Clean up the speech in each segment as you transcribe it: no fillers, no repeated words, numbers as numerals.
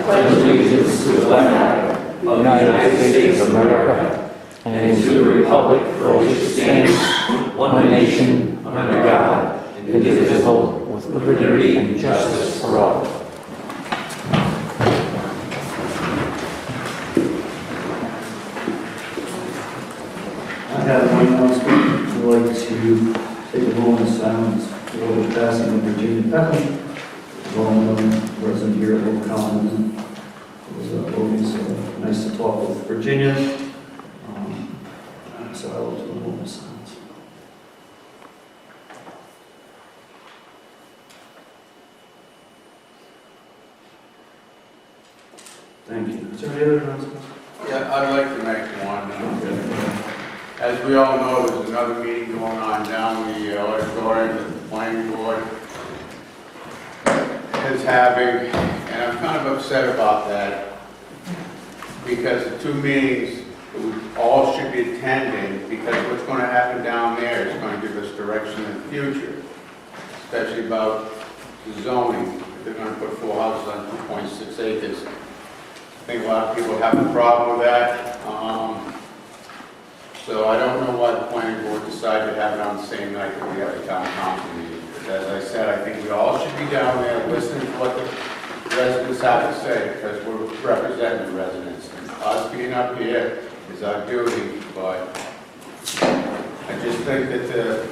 pledge allegiance to the flag of the United States of America and to the republic for which it stands, one nation, under God, indivisible, with liberty and justice for all. I have one announcement. I'd like to take a moment of silence for the passing of Virginia Peckham, a well-known resident here at Old Compton. It was always nice to talk with Virginia. So I will do a moment of silence. Thank you. Is there any other announcements? Yeah, I'd like to make one. As we all know, there's another meeting going on down the auditorium that the planning board is having, and I'm kind of upset about that because the two meetings we all should be attending, because what's going to happen down there is going to give us direction in the future, especially about the zoning. They're going to put 4 houses on 2.6 acres. I think a lot of people have a problem with that. So I don't know why the planning board decided to have it on the same night that we have a town council meeting. But as I said, I think we all should be down there listening to what the residents have to say, because we're representing the residents. And us being up here is our duty, but I just think that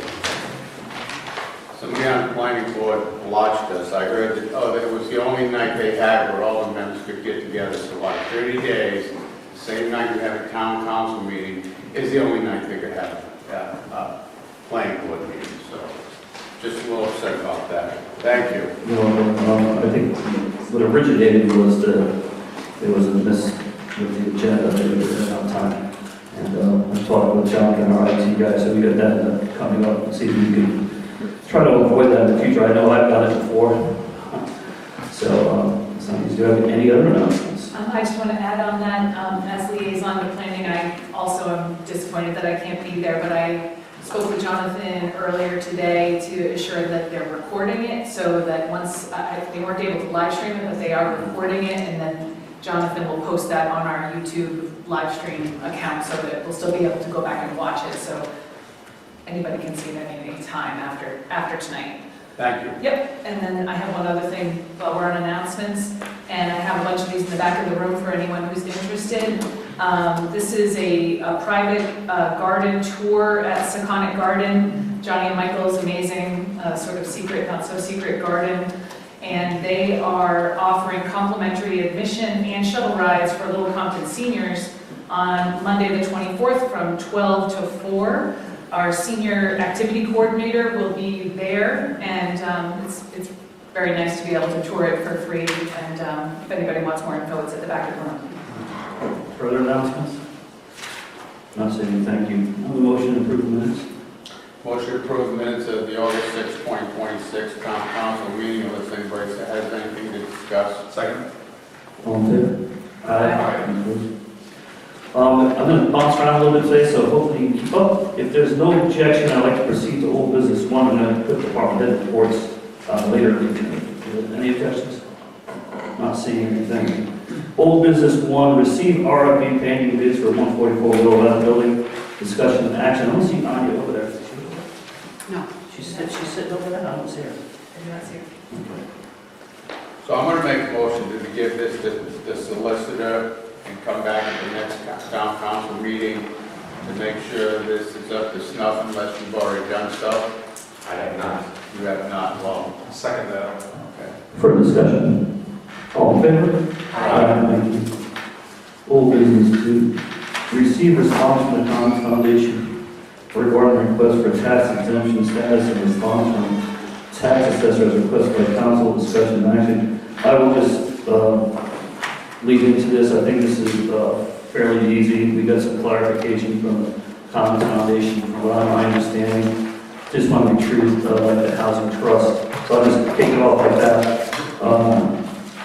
somebody on the planning board watched us. I heard that, that was the only night they had where all the members could get together. So like 30 days, the same night we have a town council meeting, is the only night they could have a planning board meeting. So just a little upset about that. Thank you. No, I think what originated was there was a miss with the agenda. They didn't have time. And I'm talking with John and our IT guy, so we got that coming up and see if we can try to avoid that in the future. I know I've done it before. So, do you have any other announcements? I just want to add on that, as liaison to planning, I also am disappointed that I can't be there, but I spoke with Jonathan earlier today to assure that they're recording it, so that once, they weren't able to live stream it, but they are recording it, and then Jonathan will post that on our YouTube live stream account, so that we'll still be able to go back and watch it, so anybody can see it at any time after tonight. Thank you. Yep, and then I have one other thing while we're on announcements, and I have a bunch of these in the back of the room for anyone who's interested. This is a private garden tour at Seconic Garden, Johnny and Michael's amazing sort of secret, not so secret garden, and they are offering complimentary admission and shuttle rides for Little Compton seniors on Monday the 24th from 12 to 4. Our senior activity coordinator will be there, and it's very nice to be able to tour it for free, and if anybody wants more info, it's at the back of the room. Further announcements? Not saying thank you. On the motion to approve the minutes? Motion to approve minutes of the August 6, 2026 town council meeting, unless anybody has anything to discuss. Second. All in favor? Aye. I'm going to bounce around a little bit today, so hopefully you can keep up. If there's no objection, I'd like to proceed to old business 1. I'm going to put department head reports later. Any objections? Not seeing anything. Old business 1, receive RFP painting bids for 144 Willow Ave building. Discussion and action. I don't see Anya over there. No. She's sitting over there. I don't see her. Everyone's here. Okay. So I'm going to make a motion to give this to the solicitor and come back at the next town council meeting to make sure this is up to snuff, unless you've already done stuff. I have not. You have not. Well, Second that. okay. Further discussion? All in favor? Thank you. Old business 2, receive response from the Common Foundation regarding request for tax exemption status and response from tax assessor's request by council discussion and action. I will just lead into this. I think this is fairly easy. We got some clarification from the Common Foundation from what I'm understanding. Just want to be true like the housing trust. So I'll just kick it off like that.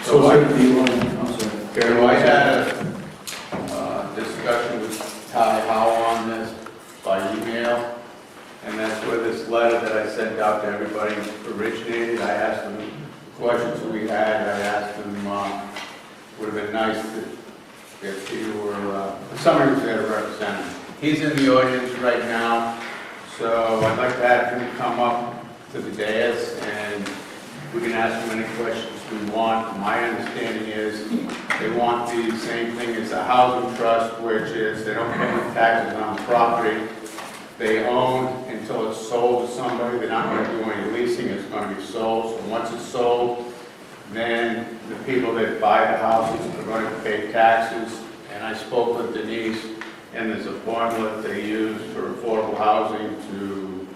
So I- do you want? I'm sorry. So I had a discussion with Ty Howell on this by email, and that's where this letter that I sent out to everybody originated. I asked them questions that we had. I asked them would have been nice if you were, somebody was there to represent him. He's in the audience right now, so I'd like to have him come up to the dais and we can ask him any questions we want. My understanding is they want the same thing as a housing trust, which is they don't pay any taxes on property they own until it's sold to somebody. They're not going to do any leasing, it's going to be sold. So once it's sold, then the people that buy the houses are going to pay taxes. And I spoke with Denise, and there's a formula they use for affordable housing to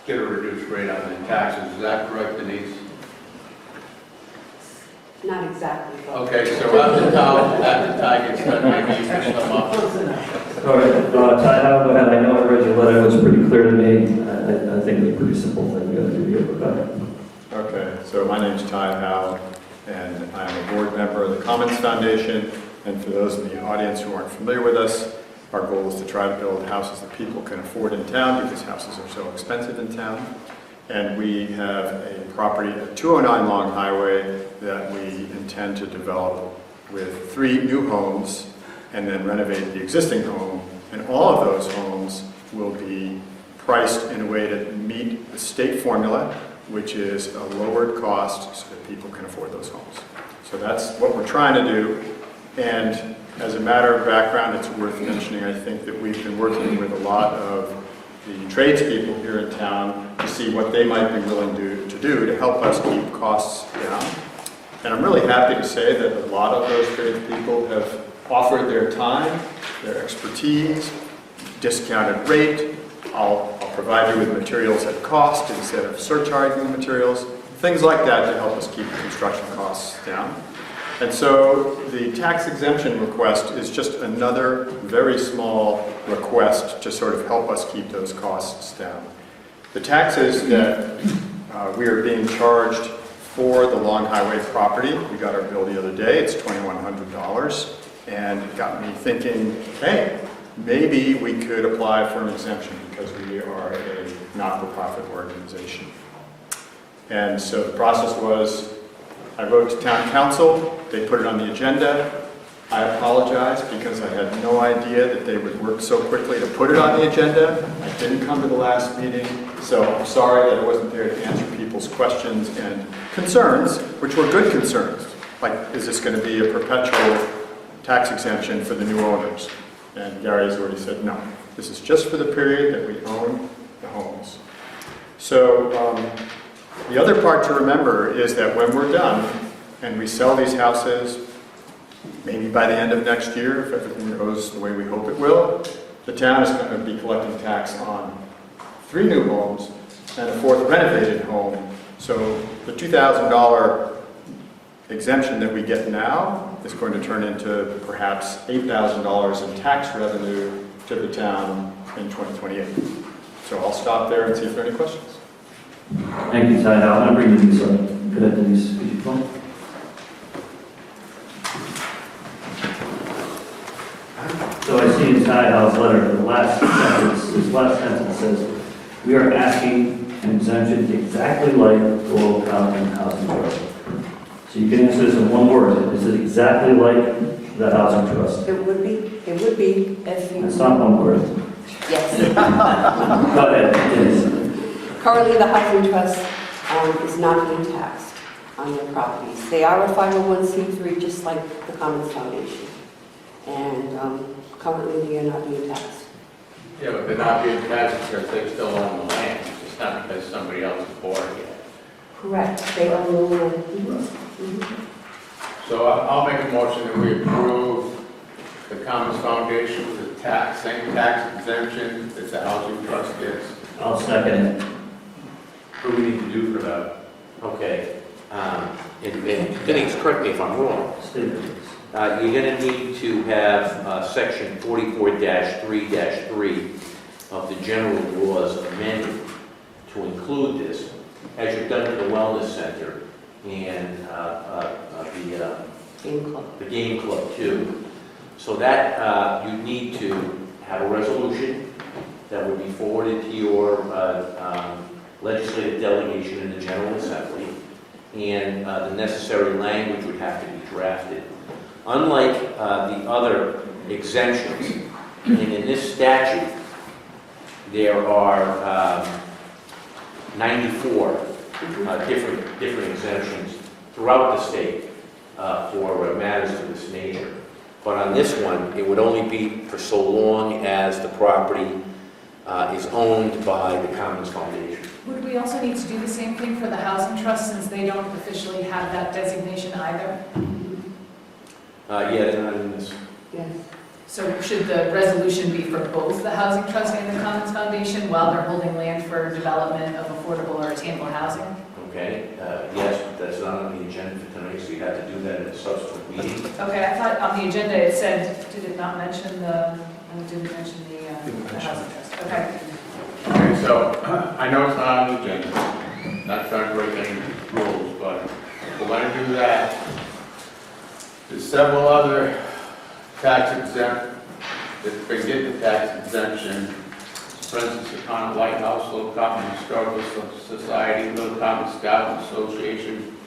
get a reduced rate on the taxes. Is that correct, Denise? Not exactly. But Okay, so after Ty gets done, maybe you can come up. All right, Ty, how go ahead? I know I read your letter, it was pretty clear to me. I think it's a pretty simple thing we got to do here, but go ahead. Okay, so my name's Ty Howell, and I'm a board member of the Commons Foundation. And for those in the audience who aren't familiar with us, our goal is to try to build houses that people can afford in town because houses are so expensive in town. And we have a property at 209 Long Highway that we intend to develop with 3 new homes and then renovate the existing home. And all of those homes will be priced in a way to meet the state formula, which is a lowered cost so that people can afford those homes. So that's what we're trying to do. And as a matter of background, it's worth mentioning, I think, that we've been working with a lot of the tradespeople here in town to see what they might be willing to do to help us keep costs down. And I'm really happy to say that a lot of those tradespeople have offered their time, their expertise, discounted rate. I'll provide you with materials at cost instead of surcharging the materials, things like that to help us keep construction costs down. And so the tax exemption request is just another very small request to sort of help us keep those costs down. The taxes that we are being charged for the Long Highway property, we got our bill the other day, it's $2,100, and it got me thinking, hey, maybe we could apply for an exemption because we are a not-for-profit organization. And so the process was, I wrote to town council, they put it on the agenda. I apologize because I had no idea that they would work so quickly to put it on the agenda. I didn't come to the last meeting, so I'm sorry that I wasn't there to answer people's questions and concerns, which were good concerns. Like, is this going to be a perpetual tax exemption for the new owners? And Gary has already said no. This is just for the period that we own the homes. So the other part to remember is that when we're done and we sell these houses, maybe by the end of next year, if everything goes the way we hope it will, the town is going to be collecting tax on 3 new homes and a 4th renovated home. So the $2,000 exemption that we get now is going to turn into perhaps $8,000 in tax revenue to the town in 2028. So I'll stop there and see if there are any questions. Thank you, Ty. I'm going to bring Denise up. Go ahead, Denise. Could you come? So I see in Ty Howell's letter, the last sentence, his last sentence says, we are asking an exemption exactly like the Old Compton Housing Trust. So you can answer this in one word. Is it exactly like the Housing Trust? it would be if you. It's not one word. Yes. Go ahead, Denise. Currently, the housing trust is not being taxed on their properties. They are a 501c3, just like the Commons Foundation. And currently, they are not being taxed. Yeah, but they're not being taxed because they still own the land. It's not because somebody else has bought it yet. Correct. They own the land. So I'll make a motion that we approve the Commons Foundation with the same tax exemption that the housing trust gets. I'll second it. What do we need to do for that? Okay. And Denise, correct me if I'm wrong. Steve. You're going to need to have section 44-3-3 of the general laws amended to include this, as you've done with the wellness center and Game club. the game club too. So that you need to have a resolution that would be forwarded to your legislative delegation in the General Assembly. and the necessary language would have to be drafted. Unlike the other exemptions, and in this statute, there are 94 different exemptions throughout the state for matters of this nature. But on this one, it would only be for so long as the property is owned by the Commons Foundation. Would we also need to do the same thing for the housing trust since they don't officially have that designation either? Yeah, they're not in this. Yes. So should the resolution be for both the housing trust and the Commons Foundation while they're holding land for development of affordable or attainable housing? Okay, yes, but that's not on the agenda for tonight, so you have to do that in a subsequent meeting. Okay, I thought on the agenda it said, did it not mention it didn't mention the housing trust? Okay. Okay, so I know it's not on the agenda, not trying to break any rules, but if we're going to do that, there's several other tax exempt, that been getting tax exemption. For instance, the Compton Lighthouse, Little Compton Historical Society, Little Compton Scout Association,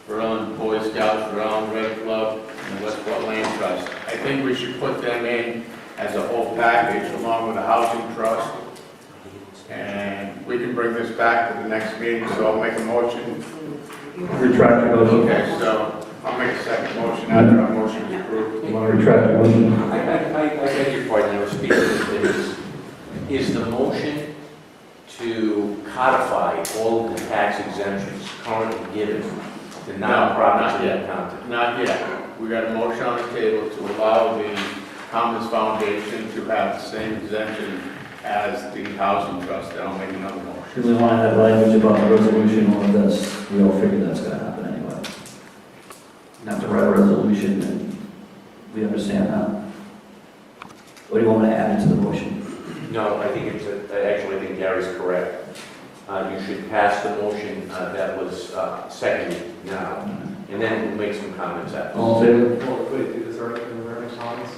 Rhode Island Boy Scouts, Rhode Island Red Club, and the Westport Land Trust. I think we should put them in as a whole package along with the housing trust. And we can bring this back to the next meeting, so I'll make a motion. Retract your motion. Okay, so I'll make a second motion after our motion is approved. You want to retract your motion? I beg your pardon, I was speaking. Is the motion to codify all of the tax exemptions currently given to nonprofits in Compton? Not yet. We got a motion on the table to allow the Commons Foundation to have the same exemption as the housing trust. I'll make another motion. Do we want to have language about the resolution or this? We all figure that's going to happen anyway. You have to write a resolution and we understand that. What do you want me to add into the motion? No, I think actually, I think Gary's correct. You should pass the motion that was seconded now, and then we'll make some comments after. All in favor? Well, wait, is there any comments?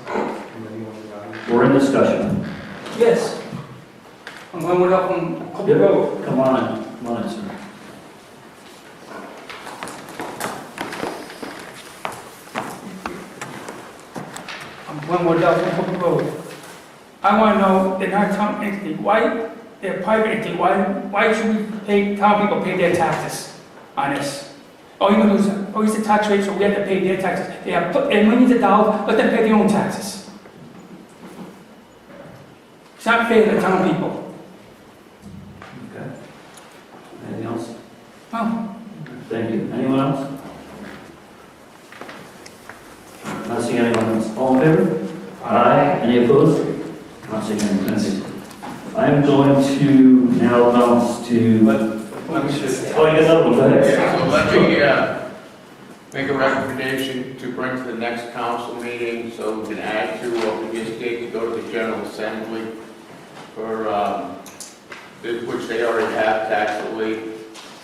We're in discussion. Yes. I'm going with up on Compton Yep. Road. Come on in, sir. I'm going with up on Compton Road. I want to know, they're not town entity, why, they're private entity, why should we pay, town people pay their taxes on this? Oh, you lose, it's the tax rate, so we have to pay their taxes. They have put their millions of dollars, let them pay their own taxes. It's not fair to the town people. Okay. Anything else? Oh, Thank you. Anyone else? Not seeing anyone else. All in favor? Aye. Any opposed? Not seeing anyone. Thank you. I'm going to now bounce to. Let me just. Oh, you got another one. Go ahead. Yeah, so let me make a recommendation to bring to the next council meeting so we can add to what we just did to go to the General Assembly for, which they already have tax relief,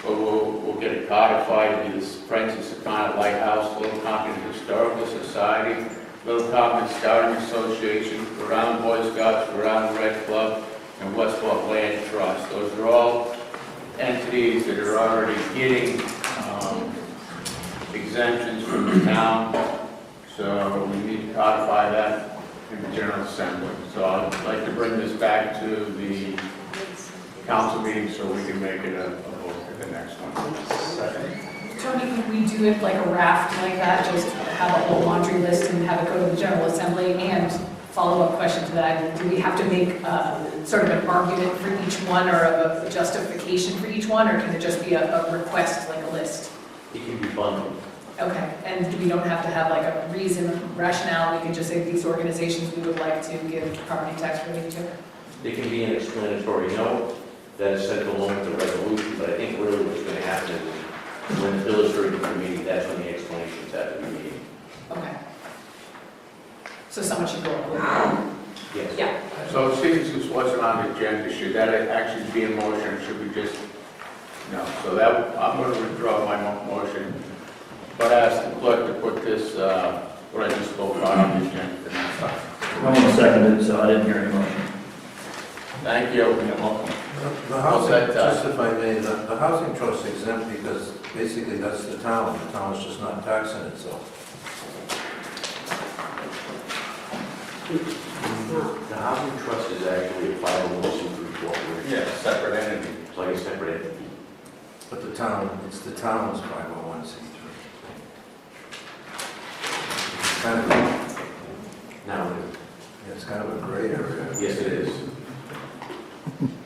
but we'll get it codified. It is Francis O'Connor Lighthouse, Little Compton Historical Society, Little Compton Scouting Association, Rhode Island Boy Scouts, Rhode Island Red Club, and Westport Land Trust. Those are all entities that are already getting exemptions from the town, so we need to codify that in the General Assembly. So I'd like to bring this back to the council meeting so we can make it a vote for the next one. Tony, could we do it like a raft like that, just have a whole laundry list and have it go to the General Assembly? And follow-up question to that, do we have to make sort of an argument for each one or a justification for each one, or can it just be a request, like a list? It can be bundled. Okay, and we don't have to have like a reason, rationale, we can just say these organizations we would like to give property tax relief to? There can be an explanatory note that is sent along with the resolution, but I think really what's going to happen is when the bill is heard in the committee, that's when the explanations have to be made. Okay. So someone should go over. Yes. Yeah. So since this wasn't on the agenda, should that actually be a motion, or should we just, no? So that, I'm going to withdraw my motion, but ask the clerk to put this, what I just spoke about on the agenda for next time. I want to second it, so I didn't hear any motion. Thank you. The housing, just if I may, the housing trust is exempt because basically that's the town. The town is just not taxing itself. The housing trust is actually a 501c3 corporation. Yeah, separate entity. It's like a separate entity. But the town, it's the town's 501c3. It's kind of, Now, it's kind of a gray area. yes, it is.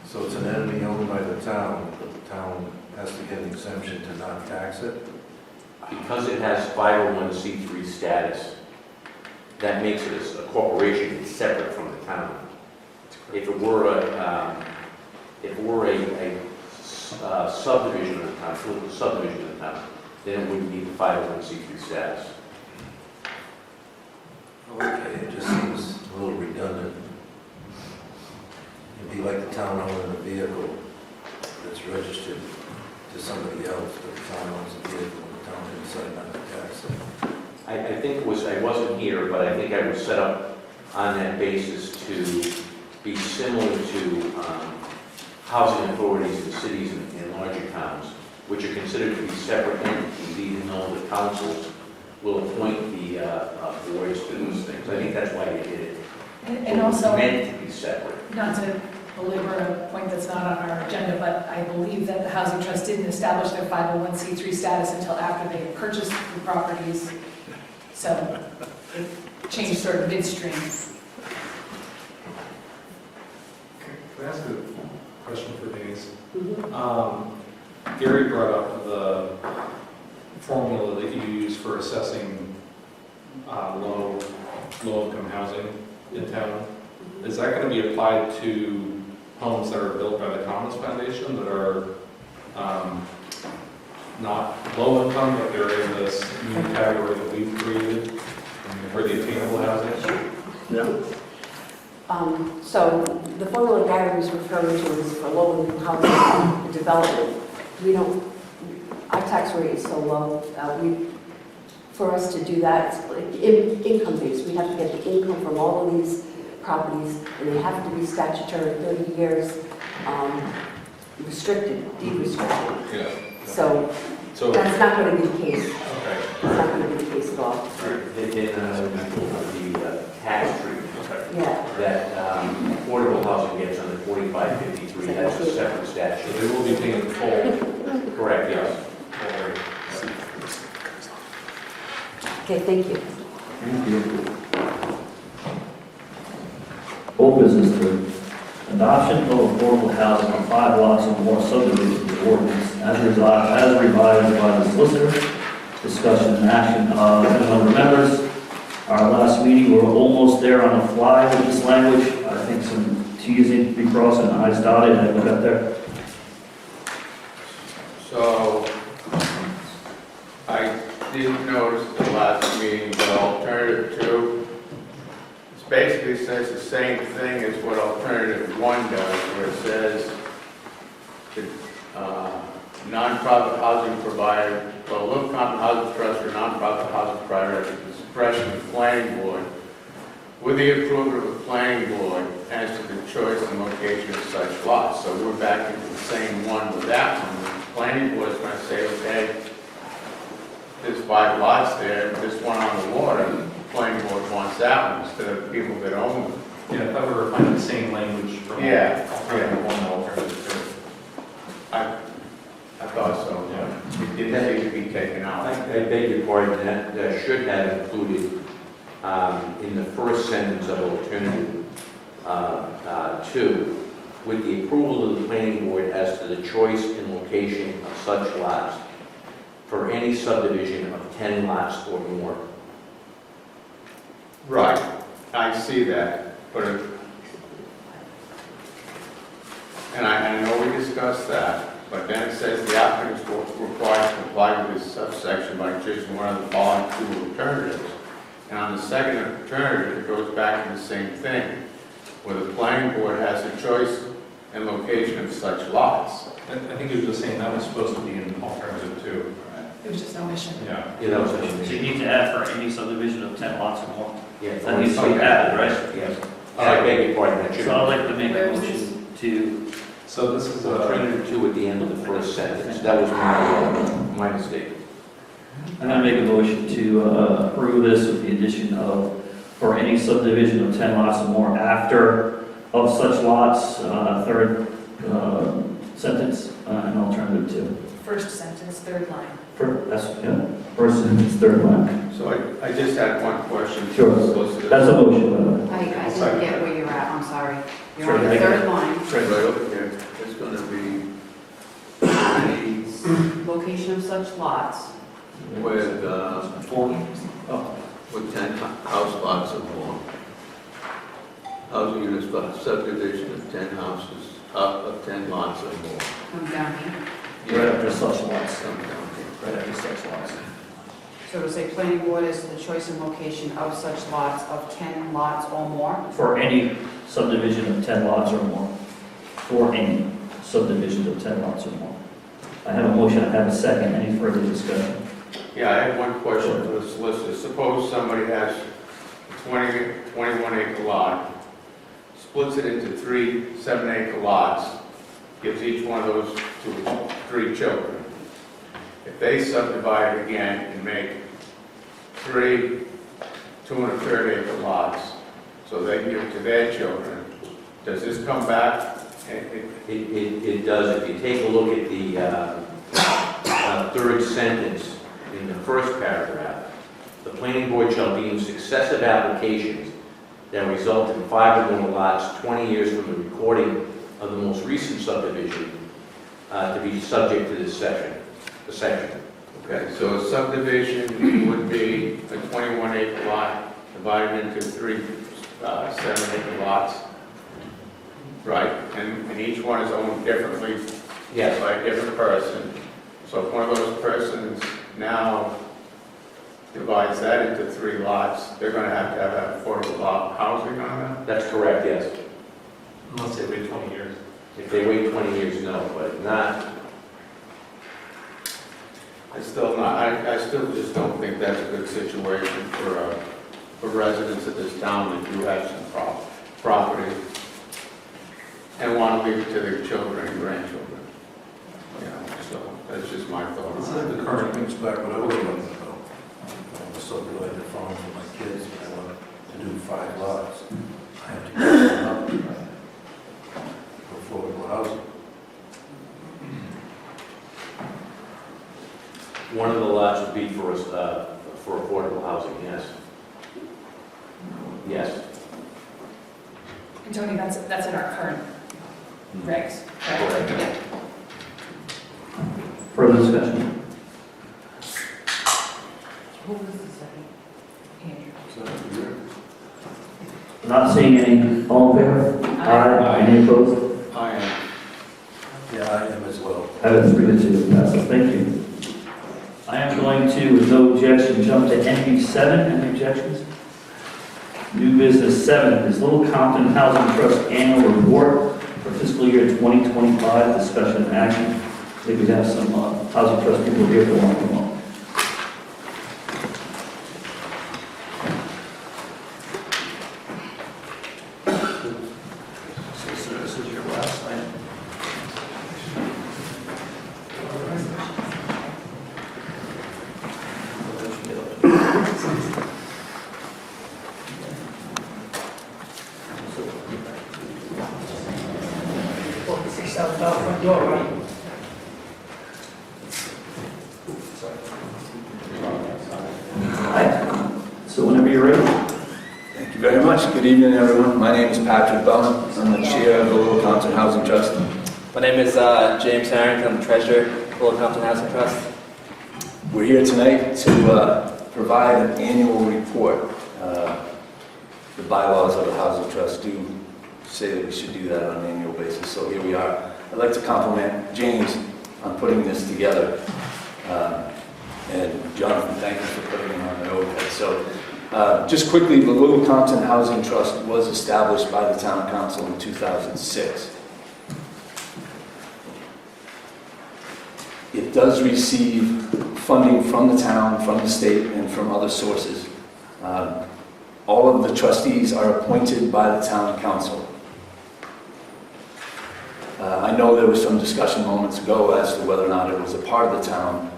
So it's an entity owned by the town, but the town has to get an exemption to not tax it. Because it has 501c3 status, that makes it a corporation. It's separate from the town. If it were a subdivision of the town, political subdivision of the town, then it wouldn't need the 501c3 status. Okay, it just seems a little redundant. It'd be like the town owning a vehicle that's registered to somebody else, but the town owns the vehicle and the town can decide not to tax it. I think I wasn't here, but I think I was set up on that basis to be similar to housing authorities in cities and larger towns, which are considered to be separate entities, even though the councils will appoint the boards to those things. I think that's why they did it. And also, Meant to be separate. not to belabor a point that's not on our agenda, but I believe that the Housing Trust didn't establish their 501c3 status until after they had purchased the properties. So it changed sort of midstream. Can I ask a question for Denise? Mhm. Gary brought up the formula that you use for assessing low-income housing in town. Is that going to be applied to homes that are built by the Commons Foundation that are not low income, but they're in this new category that we've created for the attainable housing? Yeah. So the formula Gary was referring to is for low-income housing development. We don't, our tax rate is so low, for us to do that, it's like income-based. We have to get the income from all of these properties, and they have to be statutory 30 years, restricted, deed restricted. Yeah. So So, that's not going to be the case. okay. It's not going to be the case at all. Then the tax treatment Yeah. that affordable housing gets under 4553, that's a separate So statute. they will be paying full. Correct, yes. Okay, thank you. Thank you. Old business to adoption of affordable housing on 5 lots or more subdivision ordinance as revised by the solicitor. Discussion and action. Anyone remembers our last meeting, we were almost there on the fly with this language. I think some T's need to be crossed and I's dotted, and we got there. So, I didn't notice at the last meeting, but alternative 2, it basically says the same thing as what alternative 1 does, where it says the nonprofit housing provider, well, Little Compton Housing Trust or nonprofit housing provider at the discretion of the planning board, with the approval of the planning board as to the choice and location of such lots. So we're back into the same one with that one. The planning board is going to say, okay, there's 5 lots there, this one on the water, the planning board wants that one instead of people that own them. Yeah, I thought we were finding the same language from Yeah. alternative 1 and alternative I thought so, but it didn't seem to be taken out. I beg your pardon, that should have included in the first sentence of alternative 2, with the approval of the planning board as to the choice and location of such lots for any subdivision of 10 lots or more. Right, I see that, but, and I know we discussed that, but then it says the applicant is required to comply with this subsection by choosing one of the following 2 alternatives. And on the second alternative, it goes back to the same thing, where the planning board has a choice and location of such lots. I think it was just saying that was supposed to be in alternative 2. It was just an omission. Yeah. Yeah, that was So you interesting. need to add for any subdivision of 10 lots or more. Yeah. That needs to be added, right? Yes. I beg your pardon, that should. So I'd like to make Where a is motion to, So this is a, Alternative two at the end of the first sentence. That was my mistake. I'm going to make a motion to approve this with the addition of, for any subdivision of 10 lots or more after of such lots, third sentence, and alternative two. First sentence, third line. First sentence, third line. So I just had one question. Sure. Solicitor. That's a motion, by the way. I didn't get where you're at, I'm sorry. You're on Sorry, the I third got line, Right over here, it's gonna be any location of such lots. with, Oh, with 10 house lots or more. Housing units, but subdivision of 10 houses, up of 10 lots or more. Come down here. right after such lots. Some down here. Right after such lots. So it'll say planning board is the choice and location of such lots of 10 lots or more. For any subdivision of 10 lots or more. For any subdivision of 10 lots or more. I have a motion, I have a second. Any further discussion? Yeah, I have one question for the solicitor. Suppose somebody has a 21 acre lot, splits it into 3 7-acre lots, gives each one of those to 3 children. If they subdivide it again and make 3 2 1/3 acre lots, so they give it to their children, does this come back? It does. If you take a look at the third sentence in the first paragraph, the planning board shall deem successive applications that result in 5 or more lots 20 years from the recording of the most recent subdivision to be subject to this section. The section. Okay, so a subdivision would be a 21 acre lot divided into 3 7-acre lots, right? And each one is owned differently Yes. by a different person. So if one of those persons now divides that into 3 lots, they're going to have affordable housing on that? That's correct, yes. unless they wait 20 years. If they wait 20 years, no, but not, I still just don't think that's a good situation for residents of this town that do have some property and want to leave it to their children and grandchildren. You know, so that's just my thought. This is the current. Brings back what I was talking about. I want to subdivide the farm for my kids, and I want to do 5 lots. I have to get them up for affordable housing. one of the lots would be for us, for affordable housing, yes. Yes, And Tony, that's in our current regs, correct? correct. Yeah. Further discussion? Who was the second? Andrew. So you're Not seeing any. All in favor? Aye. Any opposed? I am. Yeah, I am as well. I have a 3-2, passes. Thank you. I am going to, with no objection, jump to NB7. Any objections? New business 7 is Little Compton Housing Trust Annual Report for fiscal year 2025, discussion and action. I think we have some housing trust people here for one more. So this is your last item. $46,000 front door, right? So whenever you're ready. Thank you very much. Good evening, everyone. My name is Patrick Bellman. I'm the chair of the Little Compton Housing Trust. My name is James Harrington. I'm the treasurer of Little Compton Housing Trust. We're here tonight to provide an annual report. The bylaws of the Housing Trust do say that we should do that on an annual basis, so here we are. I'd like to compliment James on putting this together. And Jonathan, thank you for putting it on the overhead. So just quickly, the Little Compton Housing Trust was established by the Town Council in 2006. It does receive funding from the town, from the state, and from other sources. All of the trustees are appointed by the Town Council. I know there was some discussion moments ago as to whether or not it was a part of the town.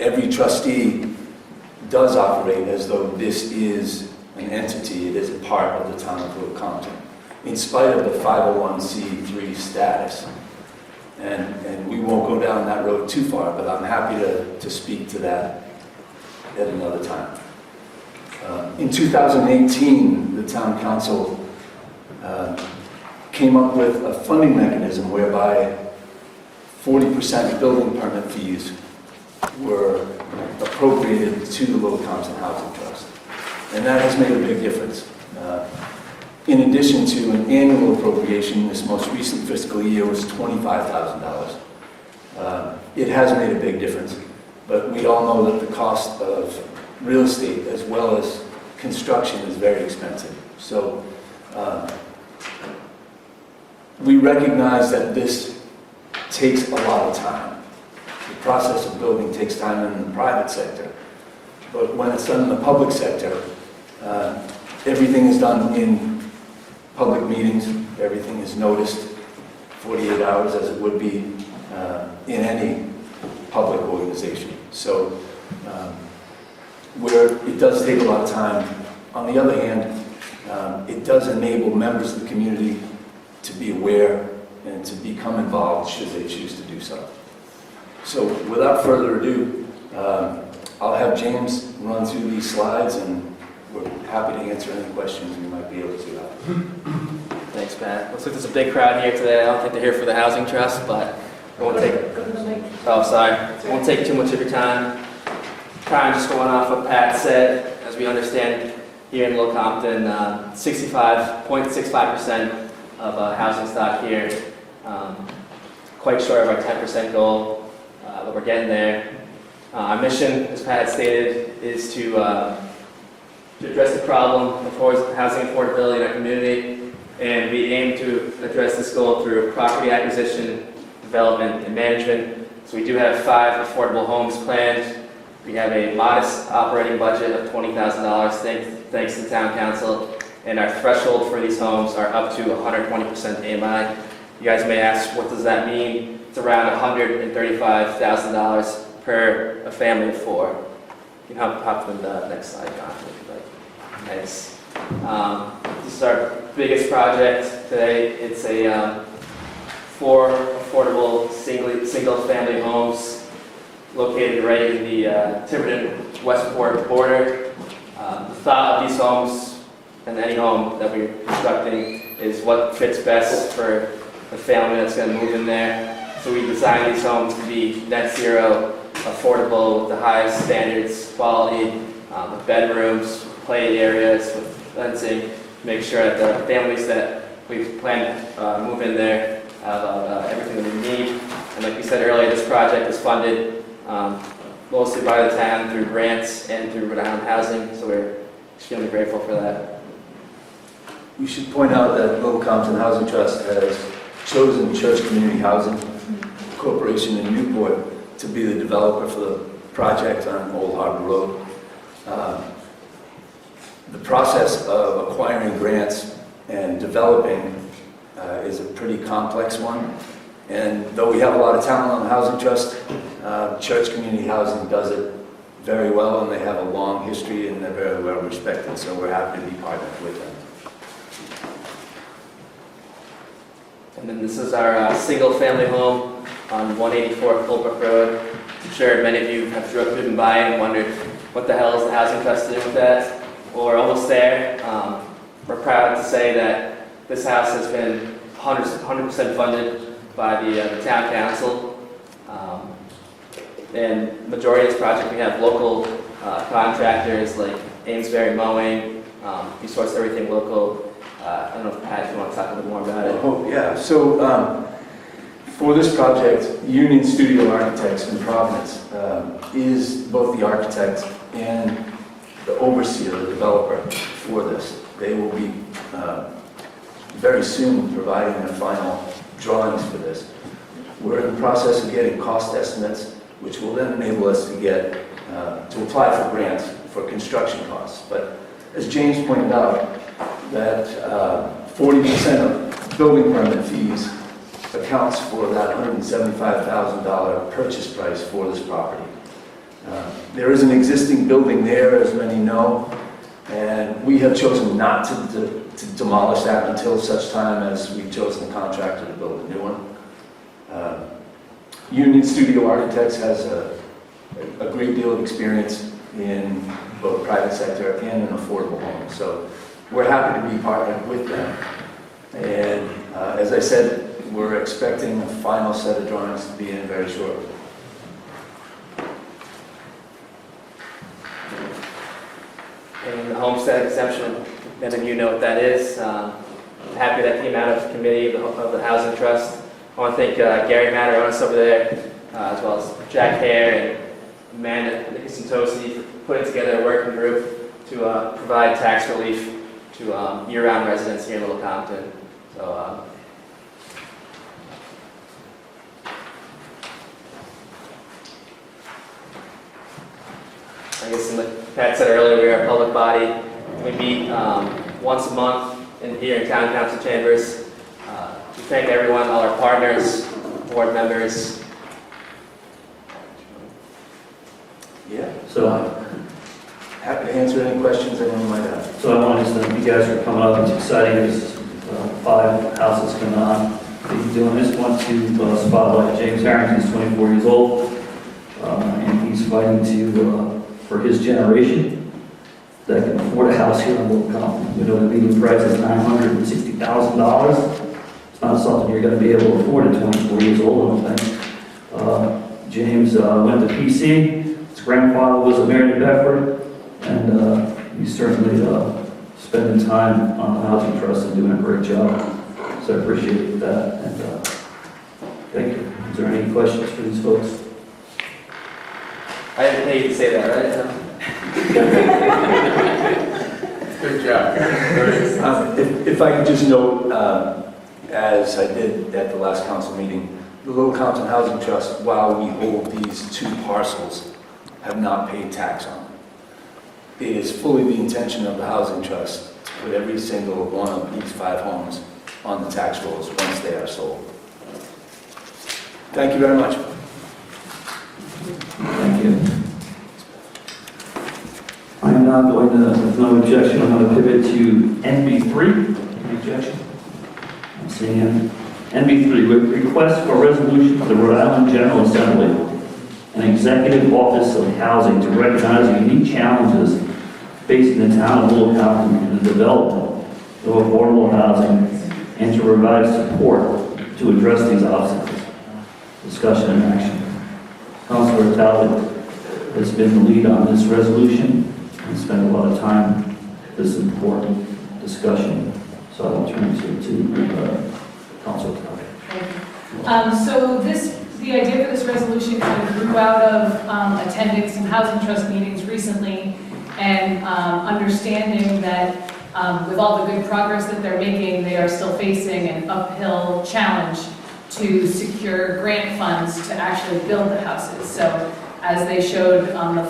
Every trustee does operate as though this is an entity, it is a part of the town of Little Compton, in spite of the 501c3 status. And we won't go down that road too far, but I'm happy to speak to that at another time. In 2018, the town council came up with a funding mechanism whereby 40% of building permit fees were appropriated to the Little Compton Housing Trust. And that has made a big difference. In addition to an annual appropriation, this most recent fiscal year was $25,000. It has made a big difference, but we all know that the cost of real estate as well as construction is very expensive. So we recognize that this takes a lot of time. The process of building takes time in the private sector, but when it's done in the public sector, everything is done in public meetings, everything is noticed 48 hours as it would be in any public organization. So where it does take a lot of time, on the other hand, it does enable members of the community to be aware and to become involved should they choose to do so. So without further ado, I'll have James run through these slides, and we're happy to answer any questions you might be able to have. Thanks, Pat. Looks like there's a big crowd here today. I don't think they're here for the housing trust, but I won't take. Oh, sorry. I won't take too much of your time. Kind of just going off what Pat said. As we understand, here in Little Compton, 65.65% of housing stock here. Quite short of our 10% goal, but we're getting there. Our mission, as Pat stated, is to address the problem of housing affordability in our community, and we aim to address this goal through property acquisition, development, and management. So we do have 5 affordable homes planned. We have a modest operating budget of $20,000 thanks to the town council, and our threshold for these homes are up to 120% AMI. You guys may ask, what does that mean? It's around $135,000 per a family of 4. You can hop to the next slide, John, if you'd like. Nice. This is our biggest project today. It's a 4 affordable single-family homes located right in the Tiverton-Westport border. The thought of these homes, and any home that we're constructing, is what fits best for the family that's going to move in there. So we designed these homes to be net zero, affordable, with the highest standards, quality, with bedrooms, play areas, with fencing, make sure that the families that we plan to move in there have everything that we need. And like we said earlier, this project is funded mostly by the town through grants and through Rhode Island Housing, so we're extremely grateful for that. We should point out that Little Compton Housing Trust has chosen Church Community Housing Corporation in Newport to be the developer for the project on Old Harbor Road. The process of acquiring grants and developing is a pretty complex one. And though we have a lot of talent on the Housing Trust, Church Community Housing does it very well, and they have a long history, and they're very well respected, so we're happy to be partnered with them. And then this is our single-family home on 184 Colebrook Road. I'm sure many of you have driven by and wondered what the hell is the Housing Trust doing with that. Well, we're almost there. We're proud to say that this house has been 100% funded by the town council. And majority of this project, we have local contractors like Amesbury Mowing. We source everything local. I don't know if Pat, if you want to talk a little more about it. Oh, yeah. So for this project, Union Studio Architects in Providence is both the architect and the overseer, the developer for this. They will be very soon providing the final drawings for this. We're in the process of getting cost estimates, which will then enable us to get to apply for grants for construction costs. But as James pointed out, that 40% of building permit fees accounts for that $175,000 purchase price for this property. There is an existing building there, as many know, and we have chosen not to demolish that until such time as we've chosen the contractor to build a new one. Union Studio Architects has a great deal of experience in both private sector and in affordable homes, so we're happy to be partnered with them. And as I said, we're expecting a final set of drawings to be in very shortly. And the homestead exemption, many of you know what that is. I'm happy that came out of the committee of the Housing Trust. I want to thank Gary Mataronis over there, as well as Jack Hare and Amanda Nicosantosi for putting together a working group to provide tax relief to year-round residents here in Little Compton. So, I guess, like Pat said earlier, we are a public body. We meet once a month here in Town Council Chambers. We thank everyone, all our partners, board members. Yeah. So, Happy to answer any questions anyone might have. so I want to just thank you guys for coming up. It's exciting. There's 5 houses coming on. He's doing this one to spotlight James Harrington. He's 24 years old, and he's fighting for his generation that can afford a house here in Little Compton. We know the median price is $960,000. It's not something you're going to be able to afford at 24 years old, I don't think. James went to PC. His grandfather was a Mary Beckford, and he's certainly spending time on the Housing Trust and doing a great job. So I appreciate that, and thank you. Is there any questions for these folks? I didn't pay you to say that, right? Good job. If I could just note, as I did at the last council meeting, the Little Compton Housing Trust, while we hold these 2 parcels, have not paid tax on them. It is fully the intention of the Housing Trust to put every single one of these 5 homes on the tax rolls once they are sold. Thank you very much. Thank you. I'm now going to, with no objection, I'm going to pivot to NB3. Any objection? I'm seeing NB3, request for resolution of the Rhode Island General Assembly and Executive Office of Housing to recognize the unique challenges facing the town of Little Compton in the development of affordable housing and to provide support to address these obstacles. Discussion and action. Councilor Talbot has been the lead on this resolution and spent a lot of time with this important discussion. So I will turn it to Councilor Talbot. So the idea for this resolution kind of grew out of attending some Housing Trust meetings recently and understanding that with all the good progress that they're making, they are still facing an uphill challenge to secure grant funds to actually build the houses. So as they showed on the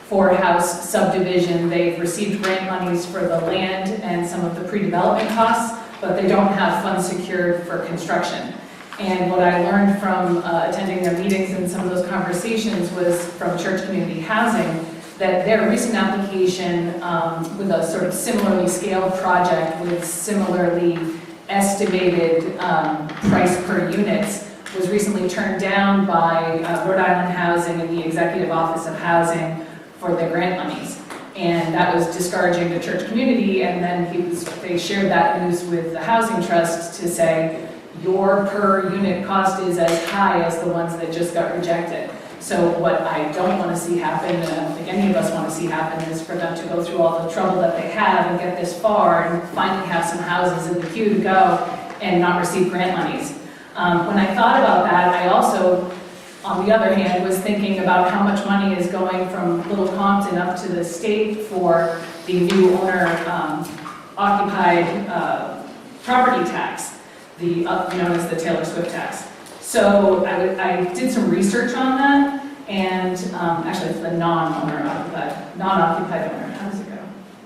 four house subdivision, they've received grant monies for the land and some of the pre-development costs, but they don't have funds secured for construction. And what I learned from attending their meetings and some of those conversations was from Church Community Housing that their recent application with a sort of similarly scaled project with similarly estimated price per units was recently turned down by Rhode Island Housing and the Executive Office of Housing for the grant monies. And that was discouraging to Church Community, and then they shared that news with the Housing Trust to say, your per unit cost is as high as the ones that just got rejected. So what I don't want to see happen, and I don't think any of us want to see happen, is for them to go through all the trouble that they have and get this far and finally have some houses in the queue to go and not receive grant monies. When I thought about that, I also, on the other hand, was thinking about how much money is going from Little Compton up to the state for the new owner occupied property tax, known as the Taylor Swift tax. So I did some research on that, and actually it's the non-owner occupied owner, how does it go?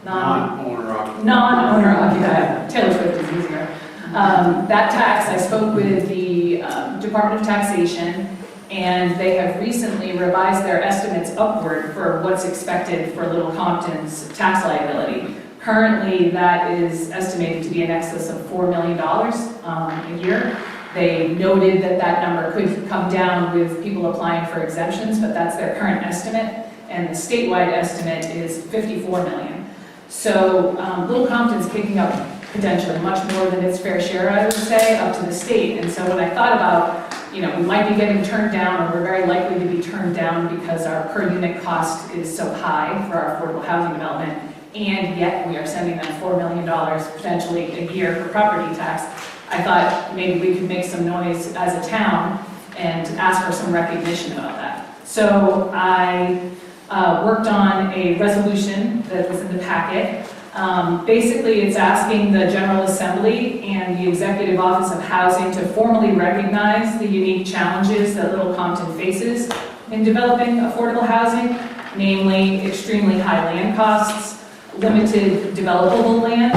Non-owner occupied. Non-owner occupied, Taylor Swift is easier. That tax, I spoke with the Department of Taxation, and they have recently revised their estimates upward for what's expected for Little Compton's tax liability. Currently, that is estimated to be in excess of $4 million a year. They noted that that number could come down with people applying for exemptions, but that's their current estimate, and the statewide estimate is $54 million. So Little Compton's kicking up potentially much more than its fair share, I would say, up to the state. And so when I thought about, we might be getting turned down, or we're very likely to be turned down because our per unit cost is so high for our affordable housing development, and yet we are sending them $4 million potentially a year for property tax, I thought maybe we could make some noise as a town and ask for some recognition about that. So I worked on a resolution that was in the packet. Basically, it's asking the General Assembly and the Executive Office of Housing to formally recognize the unique challenges that Little Compton faces in developing affordable housing, namely extremely high land costs, limited developable land,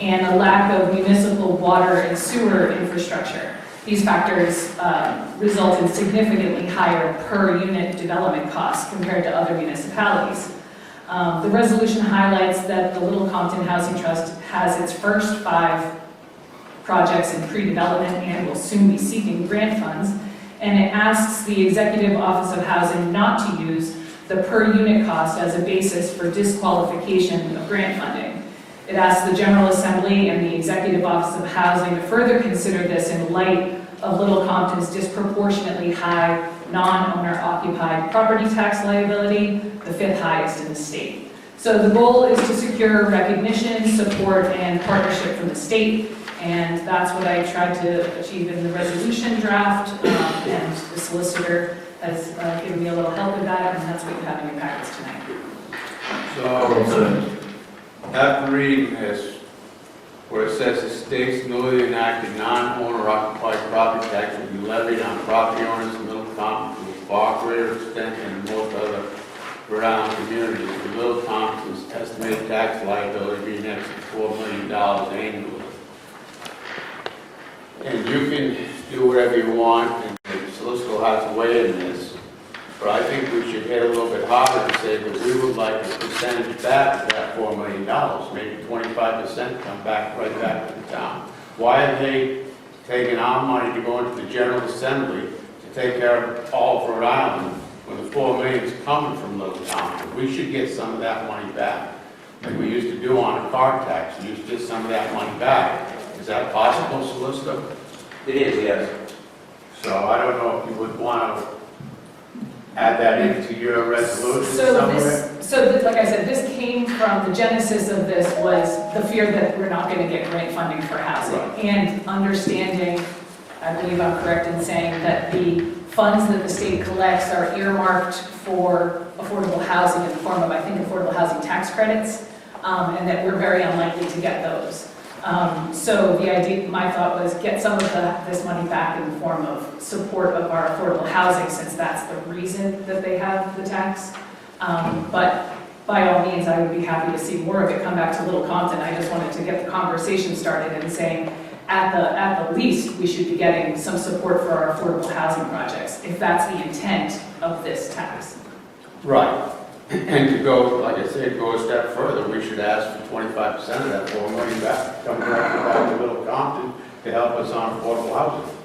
and a lack of municipal water and sewer infrastructure. These factors result in significantly higher per unit development costs compared to other municipalities. The resolution highlights that the Little Compton Housing Trust has its first 5 projects in pre-development and will soon be seeking grant funds, and it asks the Executive Office of Housing not to use the per unit cost as a basis for disqualification of grant funding. It asks the General Assembly and the Executive Office of Housing to further consider this in light of Little Compton's disproportionately high non-owner occupied property tax liability, the 5th highest in the state. So the goal is to secure recognition, support, and partnership from the state, and that's what I tried to achieve in the resolution draft, and the solicitor has given me a little help with that, and that's what you have in your packets tonight. So, after reading this, where it says the state's newly enacted non-owner occupied property tax will be levied on property owners in Little Compton to a far greater extent than most other Rhode Island communities, with Little Compton's estimated tax liability being next to $4 million annually. And you can do whatever you want, and the solicitor will have to weigh in this, but I think we should hit a little bit harder and say that we would like a percentage back of that $4 million, maybe 25% come back, right back to the town. Why are they taking our money to go into the General Assembly to take care of all of Rhode Island when the $4 million is coming from Little Compton? We should get some of that money back, like we used to do on a car tax. We used to get some of that money back. Is that possible, solicitor? It is, yes. So I don't know if you would want to add that into your resolution So like I said, this came from, the genesis of this was the fear that we're not going to get grant funding for housing. Right. And understanding, I believe I'm correct in saying that the funds that the state collects are earmarked for affordable housing in the form of, I think, affordable housing tax credits, and that we're very unlikely to get those. So the idea, my thought was get some of this money back in the form of support of our affordable housing, since that's the reason that they have the tax. But by all means, I would be happy to see more of it come back to Little Compton. I just wanted to get the conversation started and saying, at the least, we should be getting some support for our affordable housing projects, if that's the intent of this tax. Right. And to go, like I said, go a step further, we should ask for 25% of that $4 million back, coming back to Little Compton to help us on affordable housing.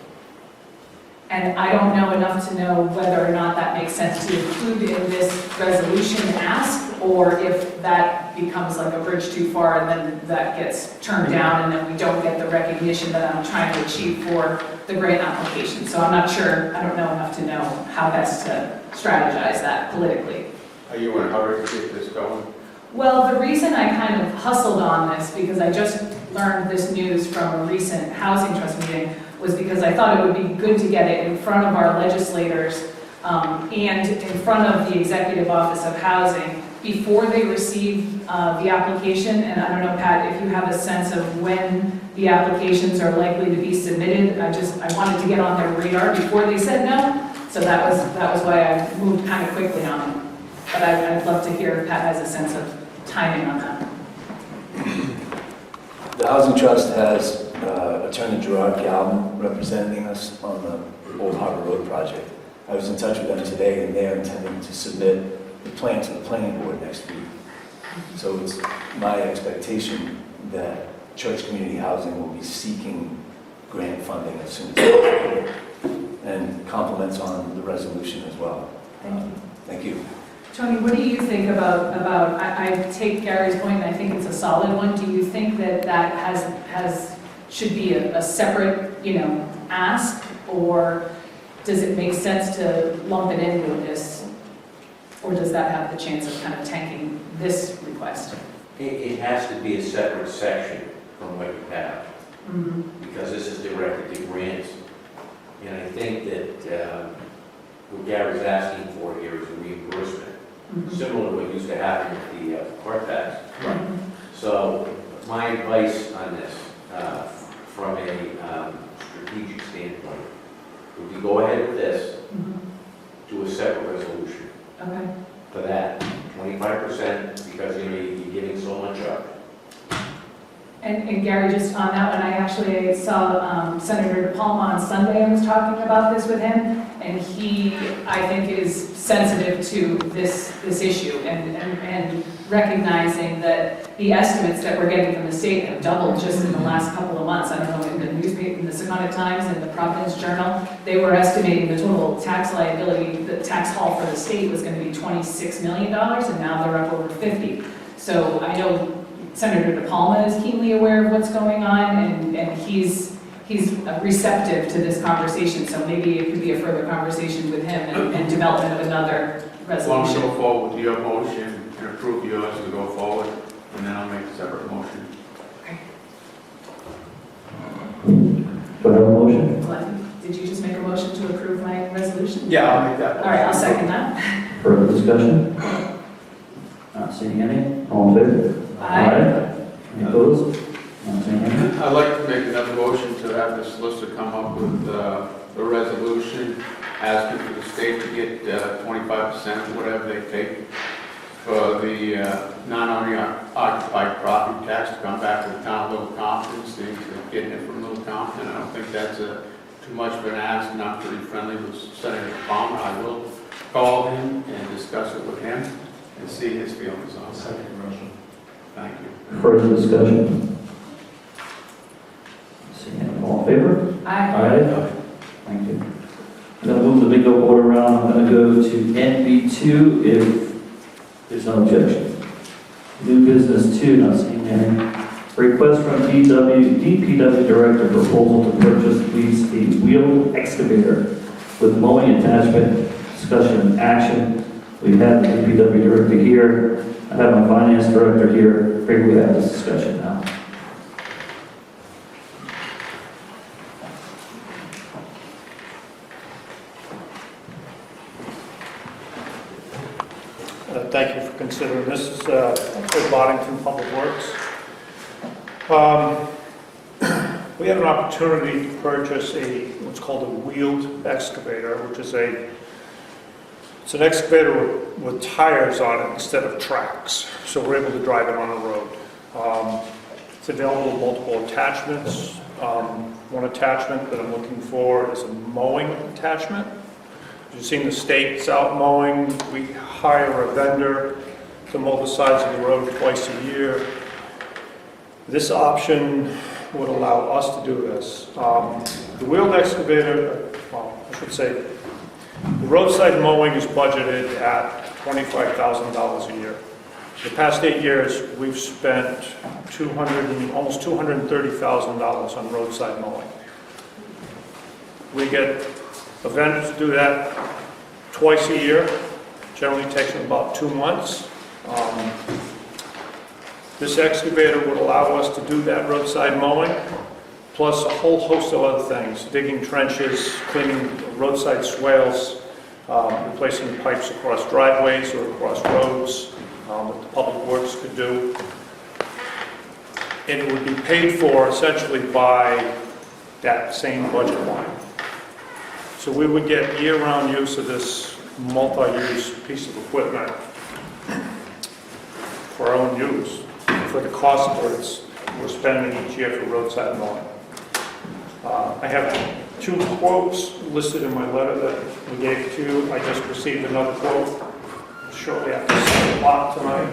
And I don't know enough to know whether or not that makes sense to include in this resolution ask, or if that becomes like a bridge too far and then that gets turned down and then we don't get the recognition that I'm trying to achieve for the grant application. So I'm not sure, I don't know enough to know how best to strategize that politically. Are you in a hurry to get this going? Well, the reason I kind of hustled on this, because I just learned this news from a recent housing trust meeting, was because I thought it would be good to get it in front of our legislators and in front of the Executive Office of Housing before they receive the application. And I don't know, Pat, if you have a sense of when the applications are likely to be submitted. I wanted to get on their radar before they said no. So that was why I moved kind of quickly on it. But I'd love to hear if Pat has a sense of timing on that. The Housing Trust has Attorney Gerard Galvin representing us on the Old Harbor Road project. I was in touch with them today, and they're intending to submit the plan to the planning board next week. So it's my expectation that Church Community Housing will be seeking grant funding as soon as possible, and compliments on the resolution as well. Thank you. Tony, what do you think about, I take Gary's point, and I think it's a solid one. Do you think that should be a separate, ask, or does it make sense to lump it in with this? Or does that have the chance of kind of tanking this request? It has to be a separate section from what you have, Mm-hmm. because this is directed to grants. And I think that what Gary's asking for here is a reimbursement, similar to what used to happen with the car tax. So my advice on this, from a strategic standpoint, would be go ahead with this, do a separate resolution Okay. for that, 25%, because you're giving so much up. And Gary, just on that one, I actually saw Senator DePalma on Sunday. I was talking about this with him, and he, I think, is sensitive to this issue and recognizing that the estimates that we're getting from the state have doubled just in the last couple of months. I don't know, in the newspaper, in the Secunda Times and the Providence Journal, they were estimating the total tax liability, the tax haul for the state was going to be $26 million, and now they're up over 50. So I know Senator DePalma is keenly aware of what's going on, and he's receptive to this conversation, so maybe it could be a further conversation with him and development of another Why don't we resolution. go forward with your motion and approve yours and go forward, and then I'll make a separate motion. Do I have a motion? Glenn, did you just make a motion to approve my resolution? Yeah, I'll make that All motion. right, I'll second that. Further discussion? Not seeing any. All in favor? Aye. Any opposed? Not seeing any. I'd like to make another motion to have the solicitor come up with a resolution asking for the state to get 25% of whatever they take for the non-owner occupied property tax to come back to the town of Little Compton, instead of getting it from Little Compton. I don't think that's too much of an ask, and I'm pretty friendly with Senator Palmer. I will call him and discuss it with him and see his feelings on it. Second motion. Thank you. Further discussion? Seeing none. All in favor? Aye. Thank you. I'm going to move the bingo board around. I'm going to go to NB2 if there's no objection. New business 2, not seeing any. Request from DPW Director proposal to purchase lease a wheeled excavator with mowing attachment, discussion and action. We have the DPW Director here. I have my Finance Director here. Figure we have this discussion now. Thank you for considering this. This is for Boddington Public Works. We had an opportunity to purchase what's called a wheeled excavator, which is it's an excavator with tires on it instead of tracks, so we're able to drive it on the road. It's available with multiple attachments. One attachment that I'm looking for is a mowing attachment. You've seen the state's out mowing. We hire a vendor to mow the sides of the road twice a year. This option would allow us to do this. The wheeled excavator, well, I should say, the roadside mowing is budgeted at $25,000 a year. The past 8 years, we've spent almost $230,000 on roadside mowing. We get a vendor to do that twice a year. Generally takes them about 2 months. This excavator would allow us to do that roadside mowing, plus a whole host of other things, digging trenches, cleaning roadside swales, replacing pipes across driveways or across roads that the public works could do. And it would be paid for essentially by that same budget line. So we would get year-round use of this multi-use piece of equipment for our own use, for the cost that we're spending each year for roadside mowing. I have 2 quotes listed in my letter that we gave to you. I just received another quote shortly after 7 o'clock tonight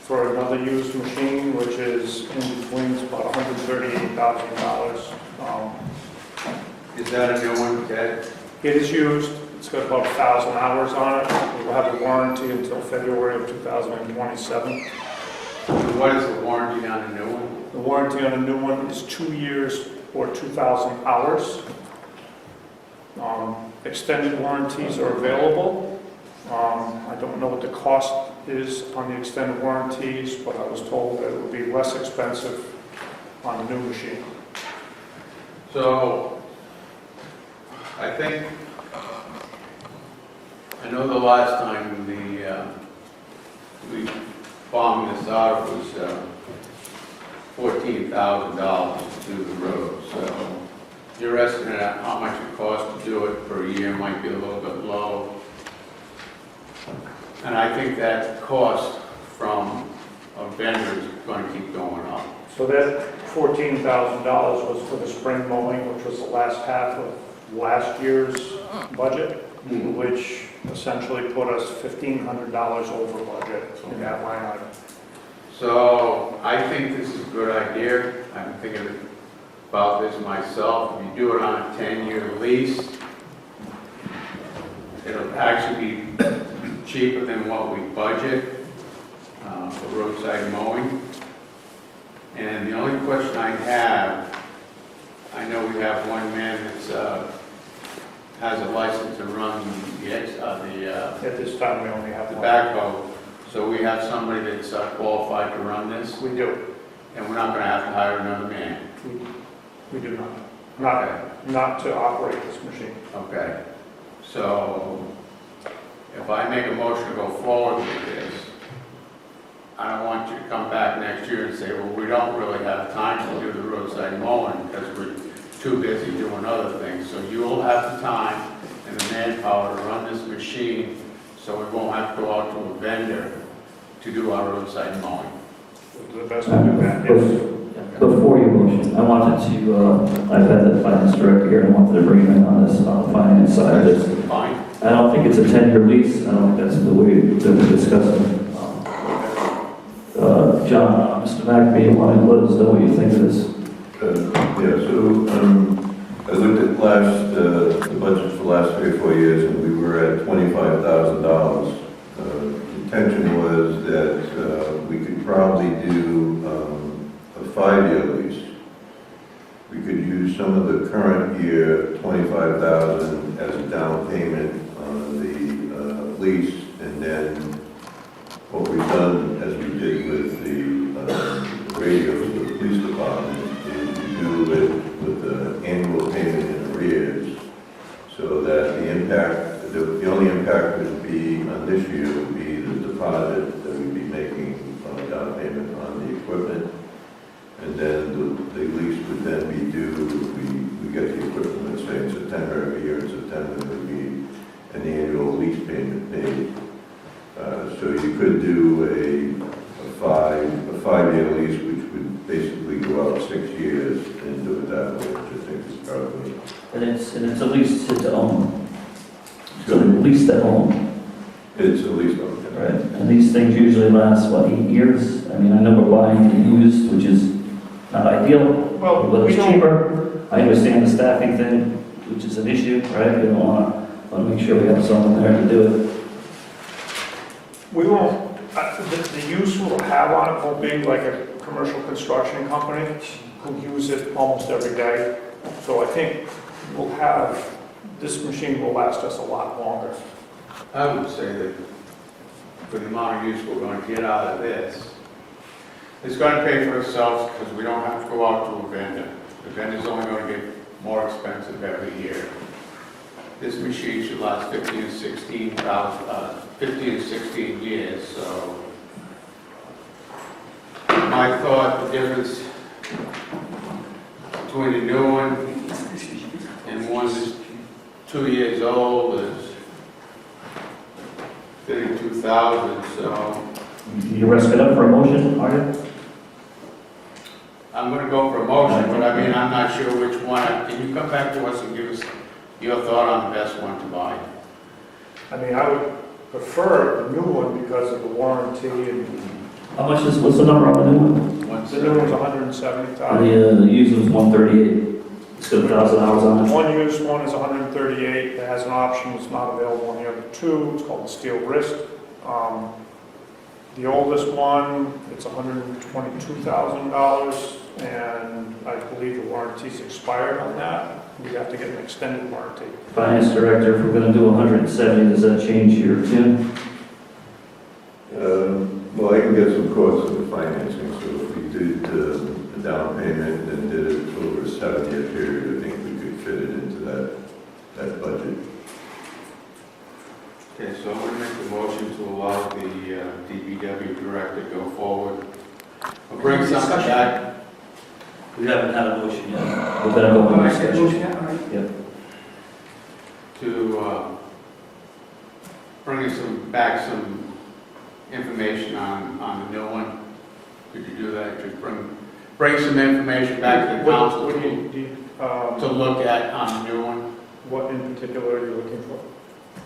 for another used machine, which is in between about $138,000. Is that a new one, Ted? It is used. It's got about 1,000 hours on it. It will have a warranty until February of 2027. What is the warranty on a new one? The warranty on a new one is 2 years or 2,000 hours. Extended warranties are available. I don't know what the cost is on the extended warranties, but I was told that it would be less expensive on the new machine. So, I think, I know the last time we bombed this out, it was $14,000 to do the road. So, your estimate of how much it costs to do it per year might be a little bit low. And I think that cost from a vendor is going to keep going up. So that $14,000 was for the spring mowing, which was the last half of last year's budget, which essentially put us $1,500 over budget in that line item. So I think this is a good idea. I'm thinking about this myself. If you do it on a 10-year lease, it'll actually be cheaper than what we budget for roadside mowing. And the only question I have, I know we have one man that's has a license to run At this time, we only have the one. backhoe. So we have somebody that's qualified to run this, We do. and we're not going to have to hire another man. We do not. Not to operate this machine. Okay. So if I make a motion to go forward with this, I don't want you to come back next year and say, well, we don't really have time to do the roadside mowing because we're too busy doing other things. So you'll have the time and the manpower to run this machine, so we won't have to go out to a vendor to do our roadside mowing. We'll do the best to do that, yes. Before your motion, I wanted to, I've had the finance director here, and I wanted to bring him in on this, on the finance side of this. Fine. I don't think it's a 10-year lease, I don't think that's the way that we're discussing. John, Mr. McAfee, you want to let us know what you think of this? Yeah, so I looked at the budget for the last 3 or 4 years, and we were at $25,000. The intention was that we could probably do a 5-year lease. We could use some of the current year $25,000 as a down payment on the lease, and then what we've done, as we did with the radios for the police department, is we do it with the annual payment in arrears, so that the impact, the only impact would be on this year would be the deposit that we'd be making on a down payment on the equipment, and then the lease would then be due. We get the equipment, let's say in September, every year in September, there would be an annual lease payment paid. So you could do a 5-year lease, which would basically go out 6 years and do it that way, which I think is probably. And it's a lease to own. It's a lease to own. It's a lease, okay. Right. And these things usually last, what, 8 years? I mean, I know we're buying used, which is not ideal, Well, but we it's don't, cheaper. I understand the staffing thing, which is an issue, right? We don't want to make sure we have someone there to do it. we won't, the use we'll have on it won't be like a commercial construction company who use it almost every day. So I think we'll have, this machine will last us a lot longer. I would say that for the amount of use we're going to get out of this, it's going to pay for itself because we don't have to go out to a vendor. The vendor's only going to get more expensive every year. This machine should last 15 to 16 years, so my thought, the difference between a new one and one that's 2 years old is $32,000, so You rest it up for a motion, are you? I'm gonna go for a motion, but I mean, I'm not sure which one. Can you come back to us and give us your thought on the best one to buy? I mean, I would prefer the new one because of the warranty and How much is, what's the number on the new one? the new one's $170,000. The used one's 138. It's got 1,000 hours on it. One used one is 138, it has an option, it's not available on the other two, it's called the steel wrist. The oldest one, it's $122,000, and I believe the warranty's expired on that. We have to get an extended warranty. Finance director, if we're gonna do 170, does that change your tune? Well, I can get some quotes for the financing, so if we did the down payment and did it over a 7-year period, I think we could fit it into that budget. Okay, so I'm gonna make the motion to allow the DPW director to go forward. We'll bring something back. We haven't had a motion yet. We're gonna go All on right, discussion. motion, all right. Yep. To bring back some information on the new one. Could you do that? Just bring some information back to the council What do you, to look at on the new one. what in particular are you looking for?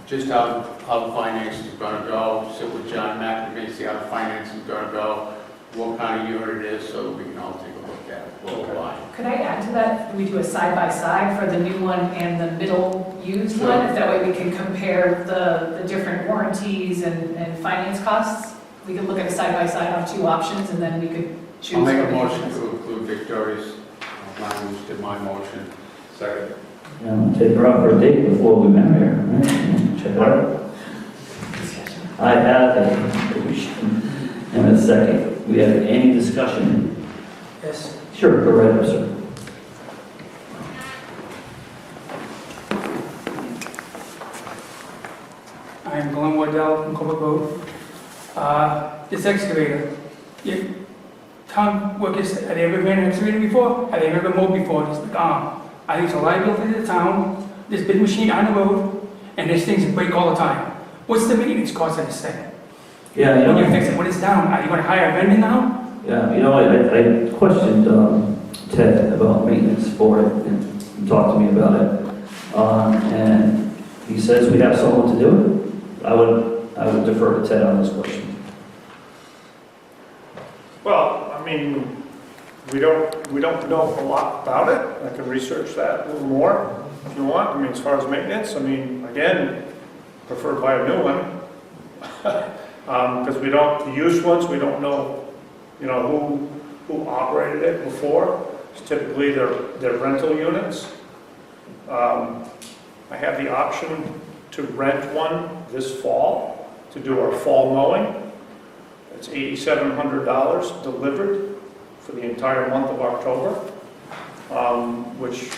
Just how the finance is gonna go, sit with John McNamee, see how the finance is gonna go, what kind of unit it is, so that we can all take a look at it. We'll apply. Could I add to that? We do a side-by-side for the new one and the middle used one? If that way we can compare the different warranties and finance costs? We could look at a side-by-side on two options, and then we could choose. I'll make a what we motion want. to include Victoria's language to my motion. Second. Yeah, I'm gonna take her out for a date before we marry her, right? Check it out. I have a motion and a second. We have any discussion? Yes. Sure, go right up, sir. I'm Glenn Waddell from Colbert Road. This excavator, town workers, have they ever ran an excavator before? Have they ever been mowed before? I think it's a liability to the town. This big machine on the road, and these things break all the time. What's the maintenance cost of this thing? Yeah, you When you know, fix it, when it's down, are you going to hire a vendor now? yeah, you know, I questioned Ted about maintenance for it, and he talked to me about it. And he says we have someone to do it. I would defer to Ted on this question. Well, I mean, we don't know a lot about it. I can research that a little more if you want. I mean, as far as maintenance, I mean, again, prefer to buy a new one. Because the used ones, we don't know, who operated it before. It's typically they're rental units. I have the option to rent one this fall to do our fall mowing. It's $8,700 delivered for the entire month of October, which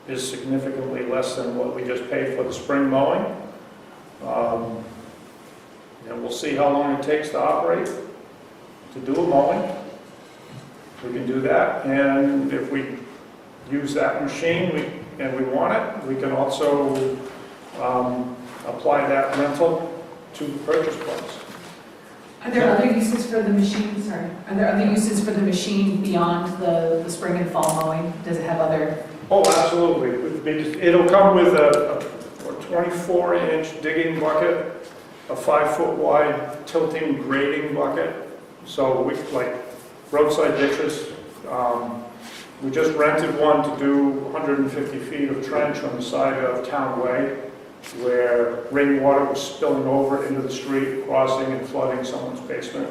is significantly less than what we just paid for the spring mowing. And we'll see how long it takes to operate, to do a mowing. We can do that, and if we use that machine and we want it, we can also apply that rental to the purchase price. Are there other uses for the machine, sorry, are there other uses for the machine beyond the spring and fall mowing? Does it have other? Oh, absolutely. Because it'll come with a 24-inch digging bucket, a 5-foot wide tilting grading bucket. So we, like roadside ditches, we just rented one to do 150 feet of trench on the side of Town Way, where rainwater was spilling over into the street, crossing and flooding someone's basement.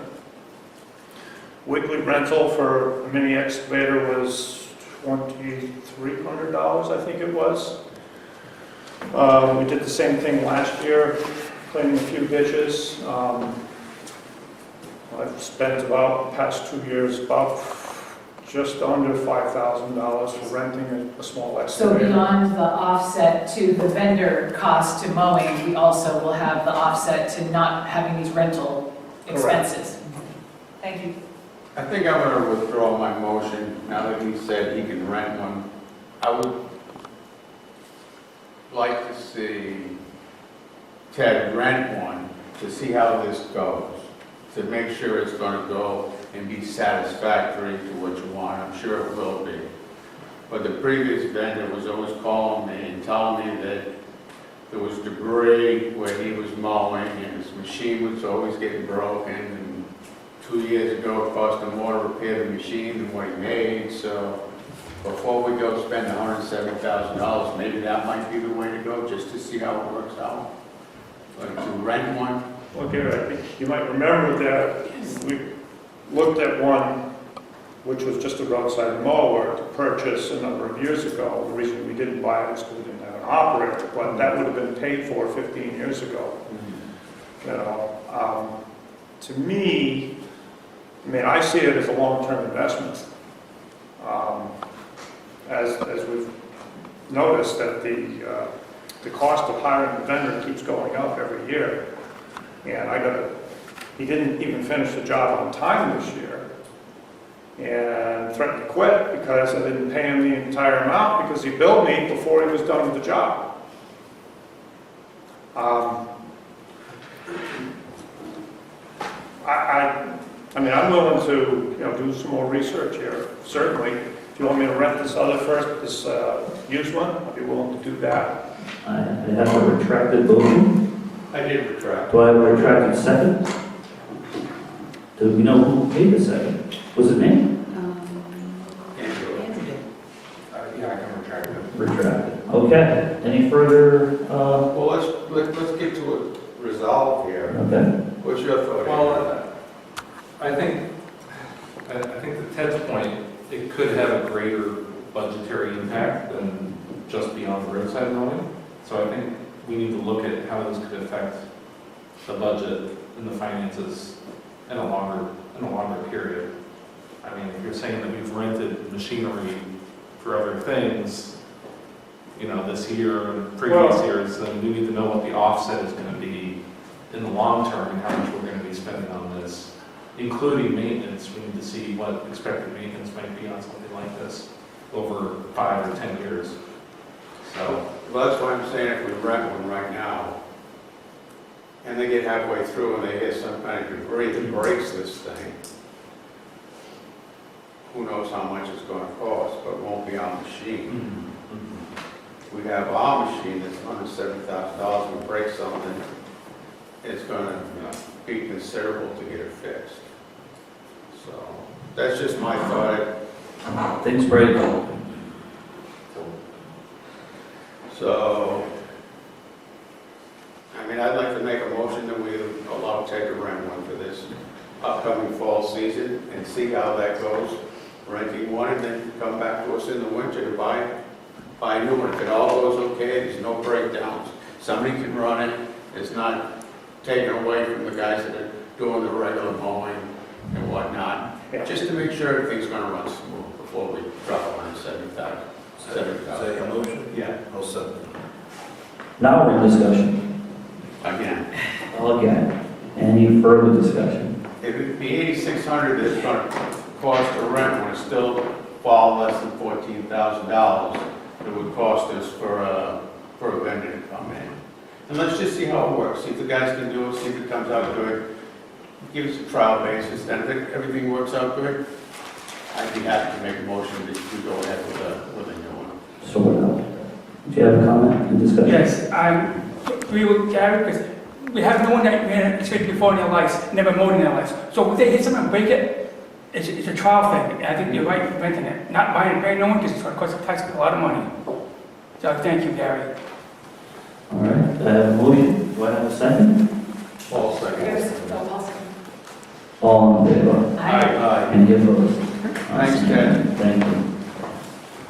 Weekly rental for a mini excavator was $2,300, I think it was. We did the same thing last year, cleaning a few ditches. I've spent about the past 2 years about just under $5,000 for renting a small So excavator. beyond the offset to the vendor cost to mowing, we also will have the offset to not having these rental expenses. Thank you. I think I'm going to withdraw my motion now that he said he can rent one. I would like to see Ted rent one to see how this goes, to make sure it's going to go and be satisfactory to what you want. I'm sure it will be. But the previous vendor was always calling me and telling me that there was debris where he was mowing and his machine was always getting broken. And 2 years ago, it cost him more to repair the machine than what he made. So before we go spend $170,000, maybe that might be the way to go, just to see how it works out. Like to rent one. Well, Gary, I think you might remember that we looked at one which was just a roadside mower to purchase a number of years ago. The reason we didn't buy it is because we didn't have an operator, but that would have been paid for 15 years ago. You know, to me, I mean, I see it as a long-term investment. As we've noticed that the cost of hiring a vendor keeps going up every year. And he didn't even finish the job on time this year and threatened to quit because I didn't pay him the entire amount because he billed me before he was done with the job. I mean, I'm willing to, do some more research here, certainly. If you want me to rent this used one, I'd be willing to do that. I have a retracted motion. I did retract. Do I have a retracted second? Do we know who made the second? Was it me? Yeah, I can retract it. Retracted. Okay. Any further, Well, let's get to a resolve here. okay. What's your thought? Well, I think to Ted's point, it could have a greater budgetary impact than just beyond the roadside mowing. So I think we need to look at how this could affect the budget and the finances in a longer period. I mean, if you're saying that we've rented machinery for other things, this year and previous years, then we need to know what the offset is going to be in the long term and how much we're going to be spending on this, including maintenance. We need to see what expected maintenance might be on something like this over 5 or 10 years. So, Well, that's why I'm saying if we rent one right now, and they get halfway through and they hit some kind of debris that breaks this thing, who knows how much it's going to cost, but it won't be our machine. We have our machine that's under $7,000, we break something, it's going to be considerable to get it fixed. So that's just my thought. Things break. So, I mean, I'd like to make a motion that we allow Ted to rent one for this upcoming fall season and see how that goes, renting one, and then come back to us in the winter to buy a new one. If it all goes okay, there's no breakdowns, somebody can run it, it's not taken away from the guys that are doing the regular mowing and whatnot, just to make sure everything's gonna run smooth before we drop $170,000. Say a motion? Yeah, I'll second. Now we're in discussion. again. Again. Any further discussion? If it be $8,600 that's going to cost to rent, when it's still far less than $14,000, it would cost us for a vendor to come in. And let's just see how it works. See if the guys can do it, see if it comes out good. Give us a trial basis, then if everything works out good, I'd be happy to make a motion that we go ahead with a new one. So, do you have a comment and discussion? Yes, I agree with Gary, because we have no one that ran it straight before in their lives, never mowed in their lives. So if they hit something and break it, it's a trial thing. I think you're right in renting it, not buying a brand new one, because it's going to cost the taxpayer a lot of money. So thank you, Gary. All right, I have a motion. Do I have a second? All second. All in favor? Aye. Any opposed? Thanks, Ted. Thank you.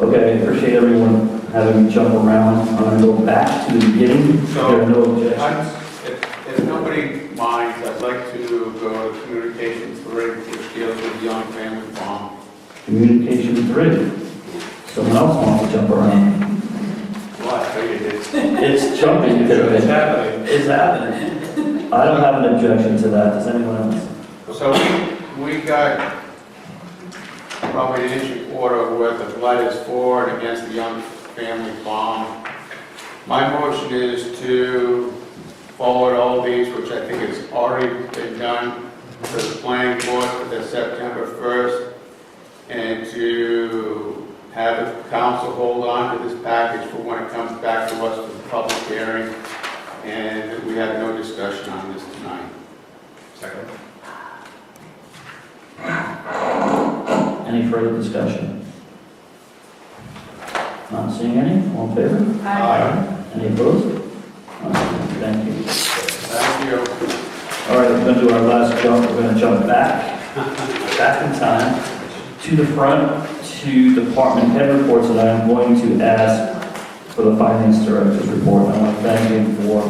Okay, I appreciate everyone having me jump around. I'm going to go back to the beginning. So, There are no objections. If nobody minds, I'd like to go to Communication 3, which deals with Young Family Farm. Communication 3. Someone else wants to jump around. Well, I figured it's... It's jumping. it's happening. It's happening. I don't have an objection to that. Does anyone else? So we got probably an inch and a quarter worth of letters for and against the Young Family Farm. My motion is to forward all these, which I think has already been done, to the planning board for the September 1st, and to have the council hold on to this package for when it comes back to us for the public hearing, and that we have no discussion on this tonight. Second. Any further discussion? Not seeing any, all in favor? Any opposed? Thank you. Thank you. All right, we're going to do our last jump. We're going to jump back in time to the front to department head reports, and I'm going to ask for the finance director's report. I want to thank him for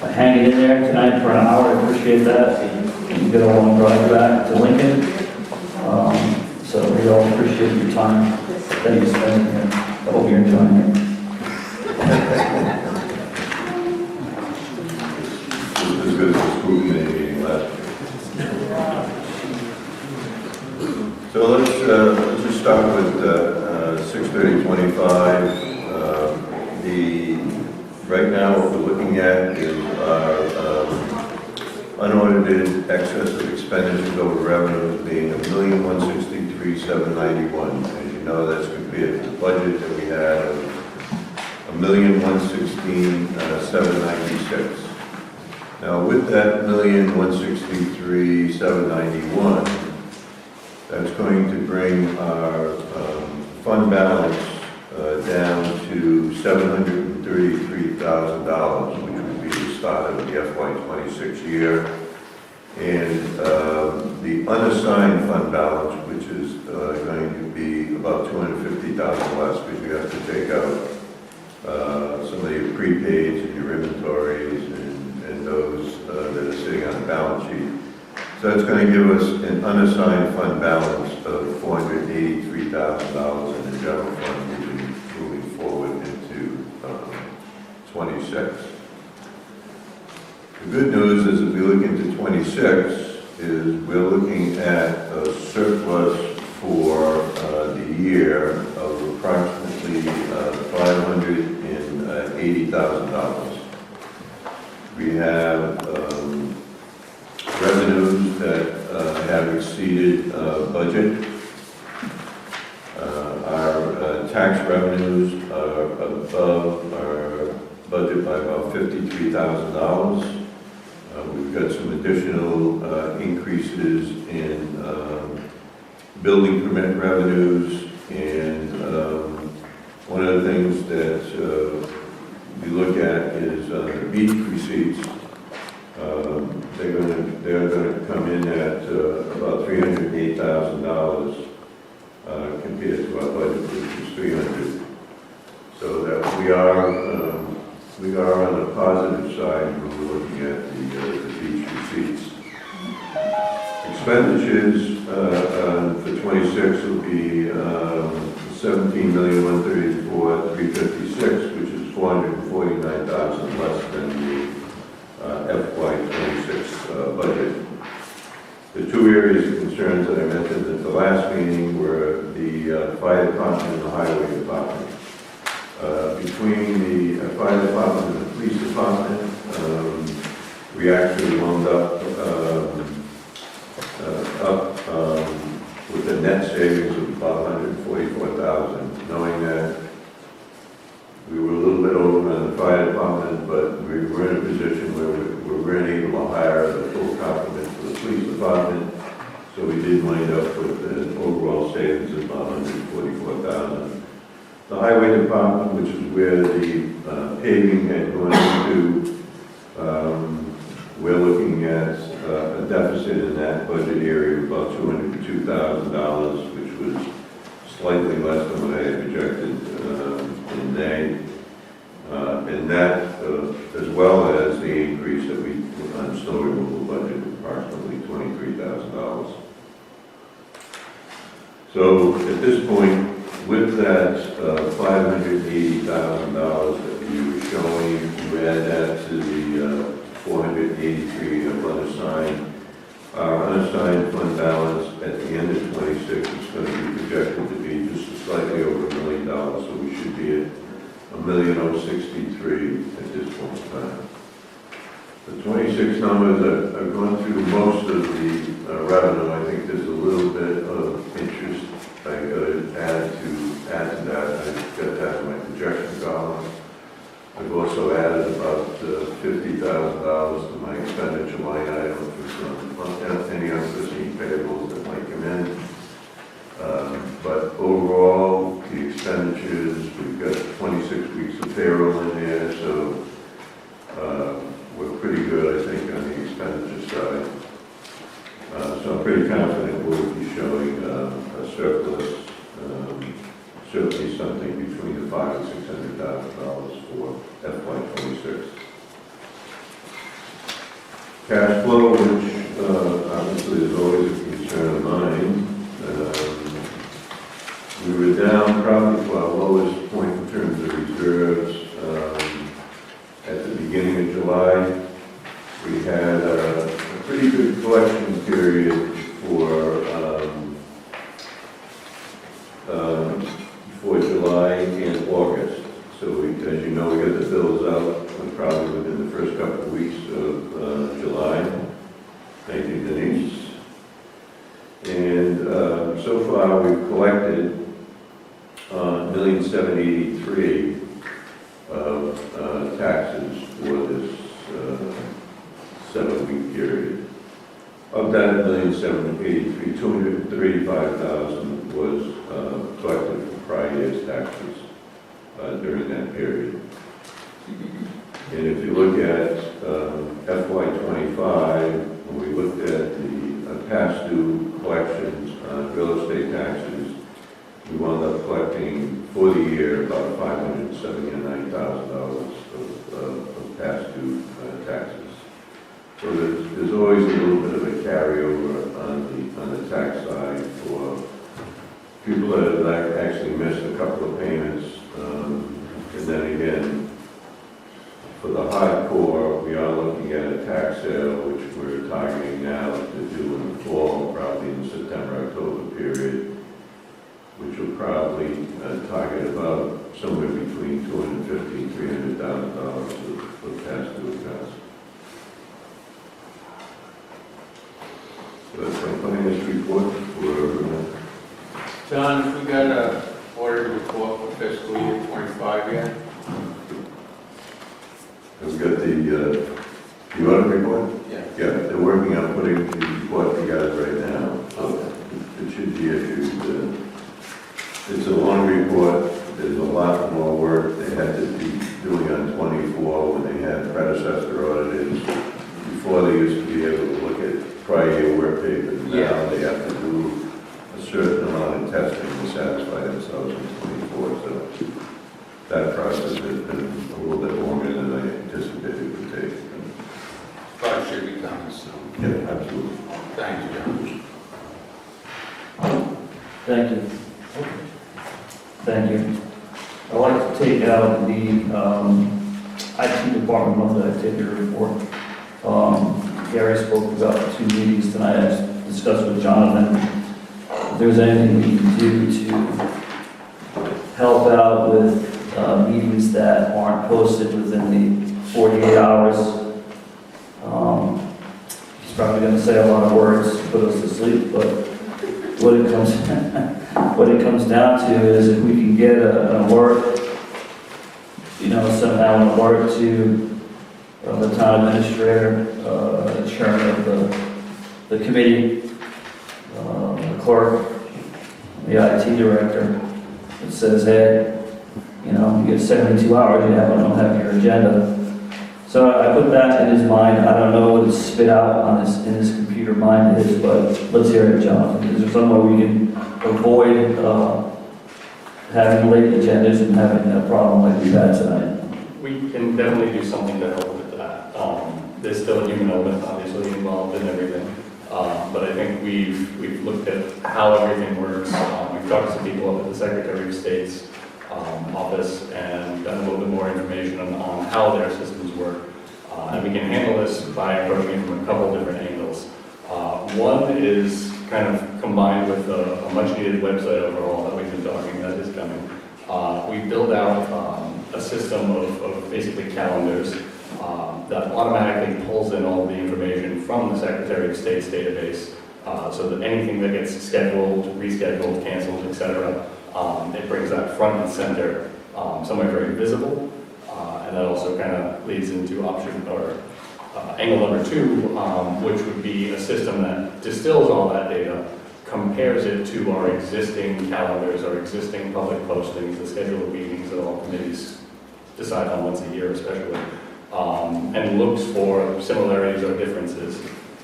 hanging in there tonight for an hour. I appreciate that. You get a long drive back to Lincoln. So we all appreciate your time that you spend here. I hope you're enjoying it. As good as the school committee meeting last week. So let's just start with 6/30/25. Right now, what we're looking at is our unaudited excess of expenditures over revenues being $1,163,791. As you know, that's compared to the budget that we had of $1,116,796. Now, with that $1,163,791, that's going to bring our fund balance down to $733,000, which would be the start of the FY26 year. And the unassigned fund balance, which is going to be about $250,000 less, because we have to take out some of your prepaids and your inventories and those that are sitting on the balance sheet. So it's going to give us an unassigned fund balance of $483,000 in the general fund moving forward into 26. The good news is if we look into 26, is we're looking at a surplus for the year of approximately $580,000. We have revenues that have exceeded budget. Our tax revenues are above our budget by about $53,000. We've got some additional increases in building permit revenues, and one of the things that we look at is the beach receipts. They're going to come in at about $308,000 compared to our budget, which is $300,000. So that we are on the positive side when we're looking at the beach receipts. Expenditures for 26 will be $17,134,356, which is $449,000 less than the FY26 budget. The two areas of concerns that I mentioned at the last meeting were the fire department and the highway department. Between the fire department and the police department, we actually wound up with a net savings of about $144,000, knowing that we were a little bit over on the fire department, but we were in a position where we weren't able to hire the full complement for the police department, so we did wind up with an overall savings of about $144,000. The highway department, which is where the paving had gone into, we're looking at a deficit in that budget area of about $202,000, which was slightly less than what I had projected in May. And that, as well as the increase that we on snow removal budget, approximately $23,000. So at this point, with that $580,000 that we were showing, you add that to the 483 of unassigned. Our unassigned fund balance at the end of 26 is going to be projected to be just slightly over $1 million, so we should be at $1,063,000 at this point in time. The 27 26 numbers, I've gone through most of the revenue. I think there's a little bit of interest I got to add to that. I've got that in my projection column. I've also added about $50,000 to my expenditure line item for any unforeseen payables that might come in. But overall, the expenditures, we've got 26 weeks of payroll in there, so we're pretty good, I think, on the expenditure side. So I'm pretty confident we'll be showing a surplus, certainly something between the $500,000 and $600,000 for FY26. Cash flow, which obviously is always a concern of mine. We were down probably to our lowest point in terms of reserves at the beginning of July. We had a pretty good collection period for July and August. So as you know, we got the bills out probably within the first couple of weeks of July. Thank you, Denise. And so far we've collected $1,783,000 of taxes for this 7-week period. Of that $1,783,000, $235,000 was collected from prior year's taxes during that period. And if you look at FY25, when we looked at the past due collections on real estate taxes, we wound up collecting for the year about $579,000 of past due taxes. So there's always a little bit of a carryover on the tax side for people that have actually missed a couple of payments. And then again, for the hardcore, we are looking at a tax sale, which we're targeting now to do in the fall, probably in the September-October period, which will probably target about somewhere between $250,000 and $300,000 of past due accounts. So that's my finance report for John, have we got a audit report for fiscal year 25 yet? We've got the audit report? Yeah. Yeah, they're working on putting the report together right now. So it should be issued. It's a long report. There's a lot more work they had to be doing on 24 when they had predecessor auditors. Before they used to be able to look at prior year work papers. Now they have to do a certain amount of testing to satisfy themselves in 24. So that process has been a little bit longer than I anticipated it would take. Probably should be coming soon. Yeah, absolutely. Thank you, John. Thank you. Thank you. I'd like to take out the IT department monthly activity report. Gary spoke about 2 meetings tonight. I discussed with Jonathan if there's anything we can do to help out with meetings that aren't posted within the 48 hours. He's probably going to say a lot of words to put us to sleep, but what it comes down to is if we can get an alert, somehow an alert to the town administrator, the chairman of the committee, the clerk, the IT director, that says, hey, you get 72 hours, you don't have your agenda. So I put that in his mind. I don't know what it's spit out in his computer mind is, but let's hear it, Jonathan. Is there somewhere we can avoid having late agendas and having a problem like we've had tonight? We can definitely do something to help with that. There's still a human element obviously involved in everything. But I think we've looked at how everything works. We've talked to some people up at the Secretary of State's office and gotten a little bit more information on how their systems work. And we can handle this by approaching it from a couple different angles. One is kind of combined with a much needed website overhaul that we've been talking that is coming. We build out a system of basically calendars that automatically pulls in all of the information from the Secretary of State's database, so that anything that gets scheduled, rescheduled, canceled, etc., it brings that front and center, somewhere very visible. And that also kind of leads into option, or angle number 2, which would be a system that distills all that data, compares it to our existing calendars, our existing public postings, the schedule of meetings that all committees decide on once a year especially, and looks for similarities or differences.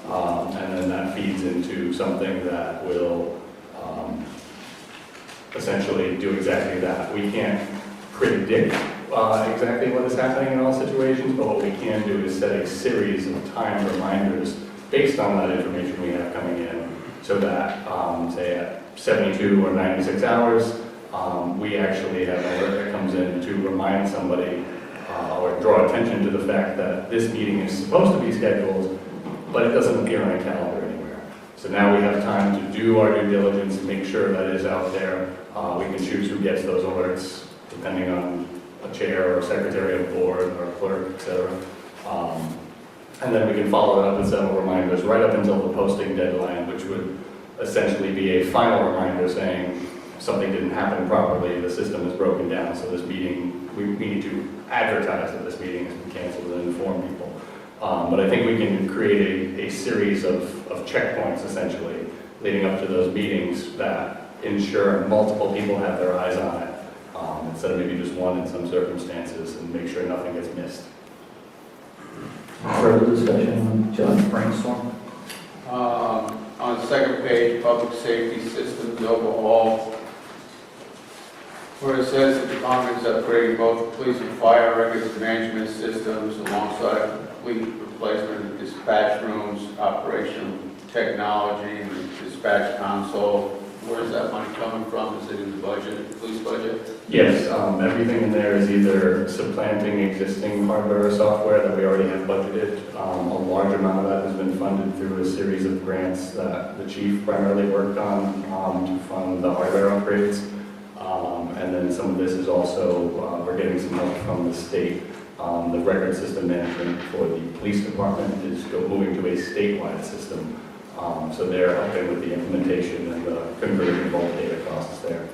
And then that feeds into something that will essentially do exactly that. We can't predict exactly what is happening in all situations, but what we can do is set a series of time reminders based on that information we have coming in, so that, say at 72 or 96 hours, we actually have an alert that comes in to remind somebody or draw attention to the fact that this meeting is supposed to be scheduled, but it doesn't appear on a calendar anywhere. So now we have time to do our due diligence, make sure that is out there. We can choose who gets those alerts, depending on a chair or secretary of board or clerk, etc. And then we can follow it up with several reminders right up until the posting deadline, which would essentially be a final reminder saying something didn't happen properly, the system is broken down, so this meeting, we need to advertise that this meeting has been canceled and inform people. But I think we can create a series of checkpoints, essentially, leading up to those meetings that ensure multiple people have their eyes on it, instead of maybe just one in some circumstances, and make sure nothing gets missed. Further discussion on John brainstorm? On the second page, public safety systems overhaul, where it says the department is upgrading both police and fire records management systems alongside complete replacement of dispatch rooms, operational technology, and the dispatch console. Where is that money coming from? Is it in the budget, the police budget? Yes, everything in there is either supplanting existing hardware or software that we already have budgeted. A large amount of that has been funded through a series of grants that the chief primarily worked on to fund the hardware upgrades. And then some of this is also, we're getting some help from the state. The record system management for the police department is moving to a statewide system. So they're helping with the implementation and the conversion of all data costs there.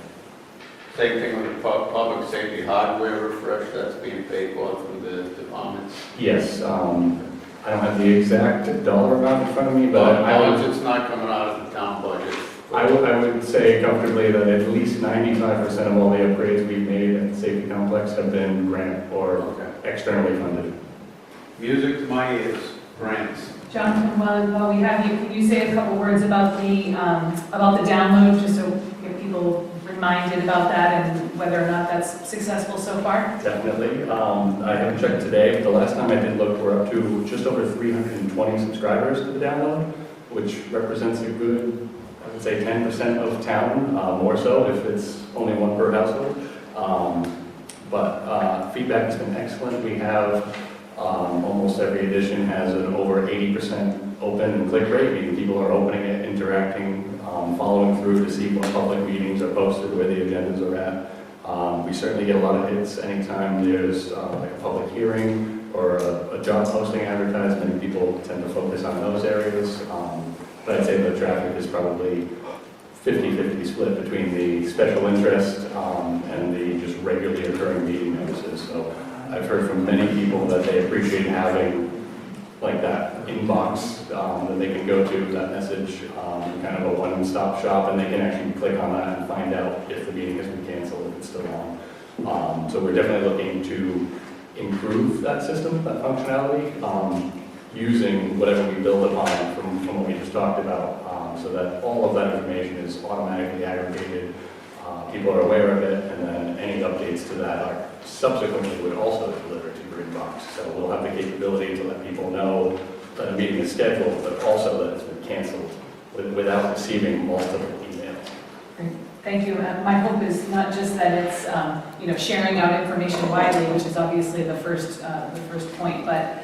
Same thing with the public safety hardware refresh that's being paid for through the departments. Yes, I don't have the exact dollar amount in front of me, but How much it's not coming out of the town budget? I would say comfortably that at least 95% of all the upgrades we've made at the safety complex have been grant or externally funded. Music to my ears, grants. Jonathan, while we have you, can you say a couple words about the download, just so get people reminded about that and whether or not that's successful so far? Definitely. I haven't checked today, but the last time I did look, we're up to just over 320 subscribers to the download, which represents a good, I would say 10% of town, more so if it's only one per household. But feedback has been excellent. We have almost every edition has an over 80% open and click rate, meaning people are opening it, interacting, following through to see what public meetings are posted, where the agendas are at. We certainly get a lot of hits anytime there's like a public hearing or a job posting advertisement. People tend to focus on those areas. But I'd say the traffic is probably 50-50 split between the special interest and the just regularly occurring meeting notices. So I've heard from many people that they appreciate having like that inbox that they can go to, that message, kind of a one-stop shop, and they can actually click on that and find out if the meeting has been canceled, if it's still on. So we're definitely looking to improve that system, that functionality, using whatever we build upon from what we just talked about, so that all of that information is automatically aggregated. People are aware of it, and then any updates to that are subsequently would also deliver to your inbox. So we'll have the capability to let people know that a meeting is scheduled, but also that it's been canceled without receiving multiple emails. Great. Thank you. My hope is not just that it's sharing out information widely, which is obviously the first point, but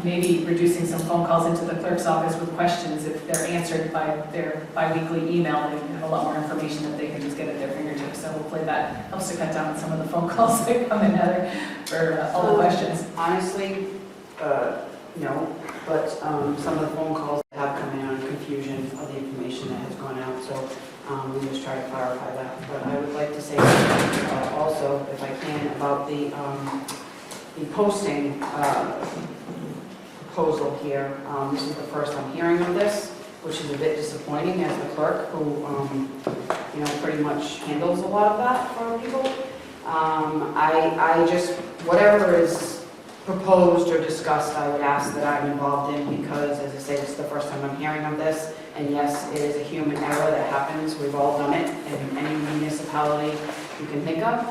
maybe reducing some phone calls into the clerk's office with questions. If they're answered by their bi-weekly email, they have a lot more information that they can just get at their fingertips. So hopefully that helps to cut down some of the phone calls that come in, Heather, for all the questions. Honestly, no, but some of the phone calls that have come in on confusion of the information that has gone out, so we just try to clarify that. But I would like to say also, if I can, about the posting proposal here. This is the first I'm hearing of this, which is a bit disappointing as the clerk who, pretty much handles a lot of that for people. I just, whatever is proposed or discussed, I would ask that I'm involved in because, as I say, this is the first time I'm hearing of this. And yes, it is a human error that happens. We've all done it in any municipality you can think of.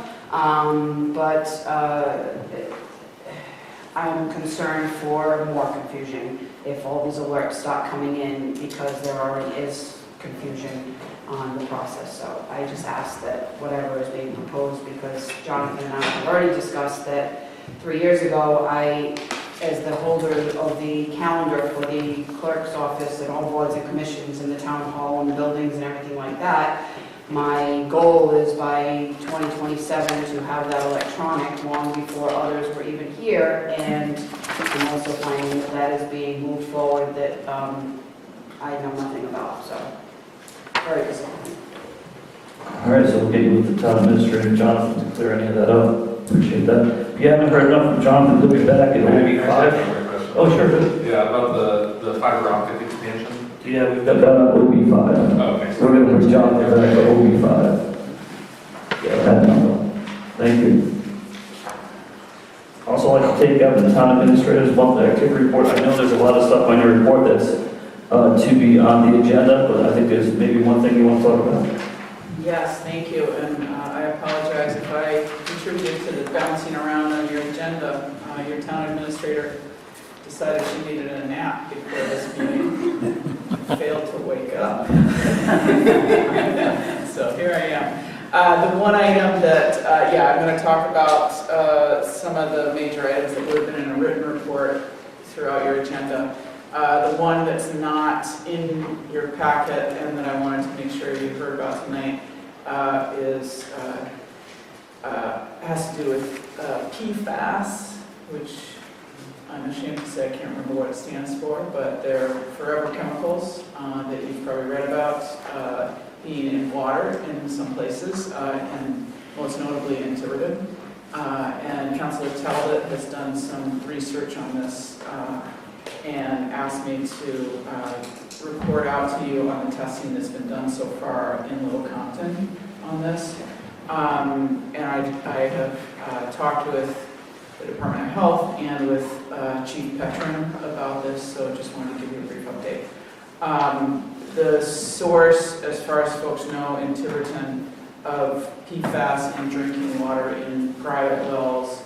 I'm concerned for more confusion if all these alerts start coming in because there already is confusion on the process. So I just ask that whatever is being proposed, because Jonathan and I have already discussed that 3 years ago, as the holder of the calendar for the clerk's office and all boards and commissions in the town hall and the buildings and everything like that, my goal is by 2027 to have that electronic long before others were even here. And I'm also finding that that is being moved forward that I know nothing about. So very disappointing. All right, so we'll get you with the town administrator, Jonathan, to clear any of that up. Appreciate that. If you haven't heard enough from Jonathan, he'll be back in OB5. Oh, sure. Yeah, about the fiber optic expansion. Yeah, we've got that on OB5. Oh, okay. We're going to put Jonathan back to OB5. Yeah, that number. Thank you. Also, I'd like to take up the town administrator's monthly activity report. I know there's a lot of stuff on your report that's to be on the agenda, but I think there's maybe one thing you want to talk about. Yes, thank you, and I apologize if I contributed to the bouncing around on your agenda. Your town administrator decided she needed a nap before this meeting, failed to wake up. So here I am. The one item that, I'm going to talk about some of the major items that would have been in a written report throughout your agenda. The one that's not in your packet and that I wanted to make sure you heard about tonight has to do with PFAS, which I'm ashamed to say I can't remember what it stands for, but they're forever chemicals that you've probably read about being in water in some places, and most notably in Tiverton. And Councilor Talbot has done some research on this and asked me to report out to you on the testing that's been done so far in Little Compton on this. And I have talked with the Department of Health and with Chief Petron about this, so just wanted to give you a brief update. The source, as far as folks know, in Tiverton of PFAS in drinking water in private wells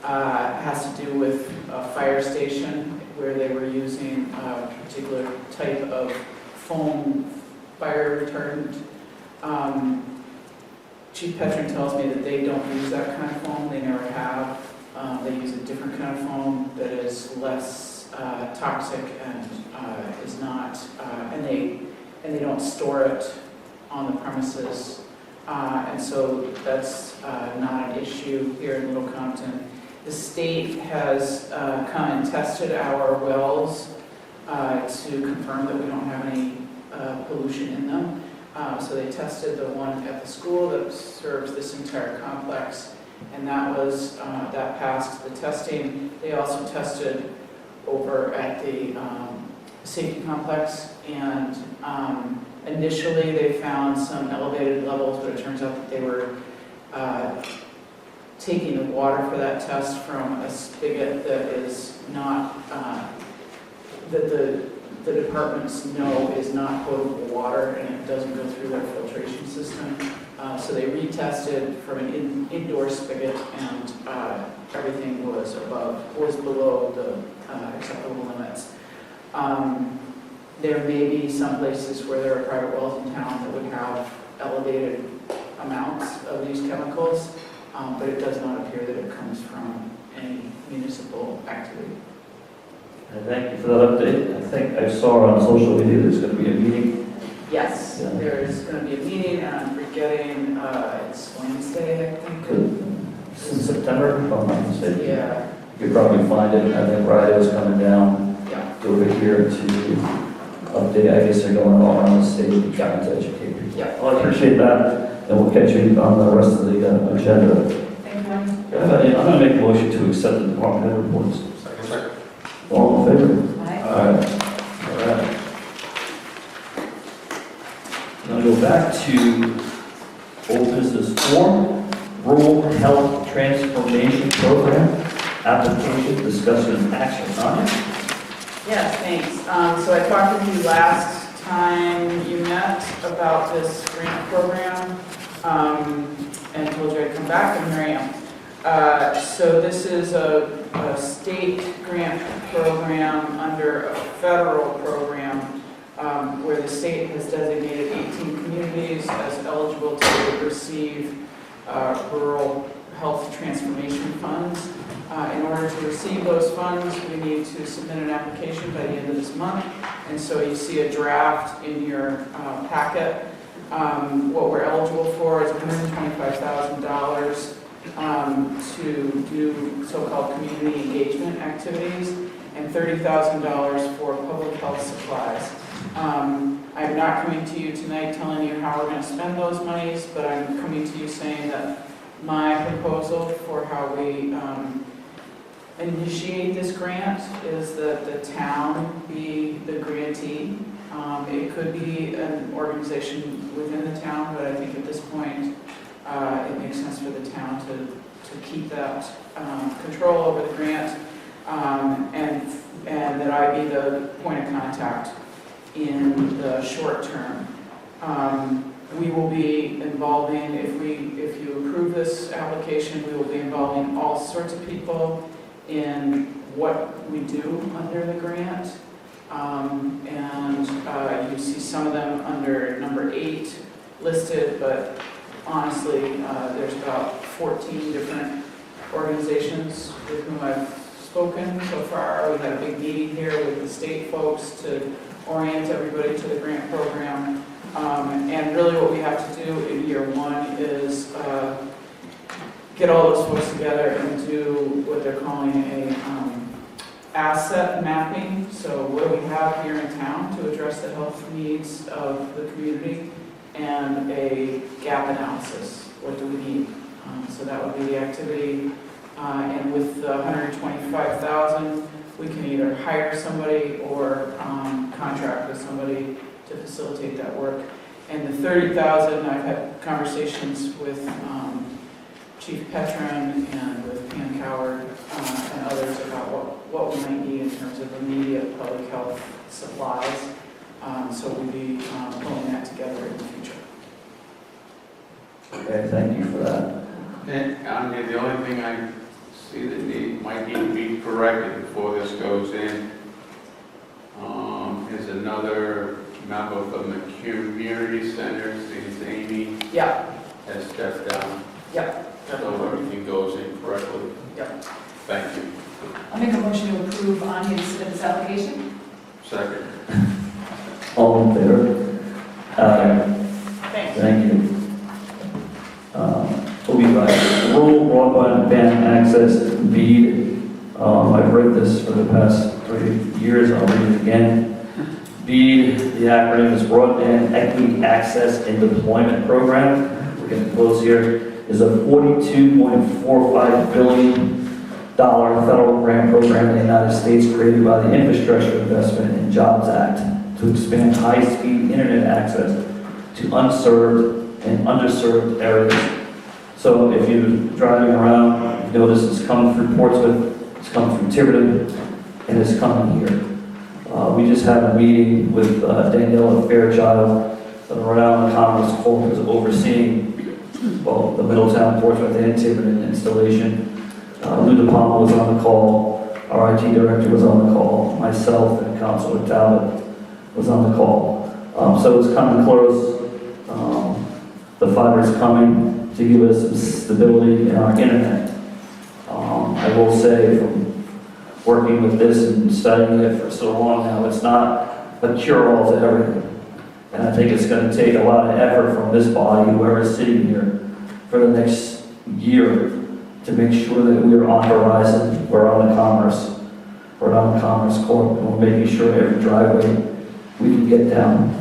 has to do with a fire station where they were using a particular type of foam fire retardant. Chief Petron tells me that they don't use that kind of foam, they never have. They use a different kind of foam that is less toxic and is not, and they don't store it on the premises. And so that's not an issue here in Little Compton. The state has come and tested our wells to confirm that we don't have any pollution in them. So they tested the one at the school that serves this entire complex, and that passed the testing. They also tested over at the safety complex, and initially they found some elevated levels, but it turns out that they were taking the water for that test from a spigot that is not, that the departments know is not potable water, and it doesn't go through their filtration system. So they retested from an indoor spigot, and everything was below the acceptable limits. There may be some places where there are private wells in town that would have elevated amounts of these chemicals, but it does not appear that it comes from any municipal activity. And thank you for that update. I think I saw on social media there's going to be a meeting. Yes, Yeah. there's going to be a meeting, and I'm forgetting, it's Wednesday, I think. It's in September, if I'm not mistaken. Yeah, You could probably find it, I think Radio's coming down Yeah. over here to update, I guess they're going all around the state, trying to educate people. Yeah. Well, I appreciate that, and we'll catch you on the rest of the agenda. Thank you. I'm gonna make a motion to accept the department head reports. Second. All in favor? Aye. All right. Now go back to old business 4, Rural Health Transformation Program, application, discussion, and action on it. Yes, thanks. So I talked with you last time you met about this grant program, and told you I'd come back, and here I am. So this is a state grant program under a federal program, where the state has designated 18 communities as eligible to receive rural health transformation funds. In order to receive those funds, we need to submit an application by the end of this month. And so you see a draft in your packet. What we're eligible for is $125,000 to do so-called community engagement activities and $30,000 for public health supplies. I'm not coming to you tonight telling you how we're going to spend those monies, but I'm coming to you saying that my proposal for how we initiate this grant is that the town be the grantee. It could be an organization within the town, but I think at this point it makes sense for the town to keep that control over the grant, and that I be the point of contact in the short term. We will be involving, if you approve this application, we will be involving all sorts of people in what we do under the grant. And you see some of them under number 8 listed, but honestly, there's about 14 different organizations with whom I've spoken so far. We had a big meeting here with the state folks to orient everybody to the grant program. And really what we have to do in year 1 is get all those folks together and do what they're calling a asset mapping. So what do we have here in town to address the health needs of the community, and a gap analysis. What do we need? So that would be the activity. And with the $125,000, we can either hire somebody or contract with somebody to facilitate that work. And the $30,000, I've had conversations with Chief Petron and with Pam Coward and others about what we might need in terms of immediate public health supplies. So we'll be pulling that together in the future. Okay, thank you for that. And Anya, the only thing I see that might need to be corrected before this goes in is another member from the community center, St. Amy, Yeah, has stepped down. yeah. So everything goes in correctly. Yep. Thank you. I'll make a motion to approve Anya to submit this application. Second. All in favor? Thanks. Thank you. We'll be back. Rural broadband access BEAD. I've read this for the past 3 years. I'll read it again. BEAD, the acronym is Broadband Equity Access and Deployment Program. We're getting close here. Is a $42.45 billion federal grant program in the United States created by the Infrastructure Investment and Jobs Act to expand high-speed internet access to unserved and underserved areas. So if you're driving around, you notice it's coming through Portsmouth, it's coming through Tiverton, and it's coming here. We just had a meeting with Danielle Fairchild around the Commerce Corp is overseeing the Middletown, Portsmouth, and Tiverton installation. Lou DePalma was on the call, our IT director was on the call, myself and Councilor Talbot was on the call. So it's coming close. The fiber is coming to give us some stability in our internet. I will say, from working with this and studying it for so long now, it's not a cure-all to everything. And I think it's going to take a lot of effort from this body, whoever's sitting here, for the next year to make sure that we're on Verizon, we're on the Commerce, we're on Commerce Corp, and we're making sure every driveway we can get down.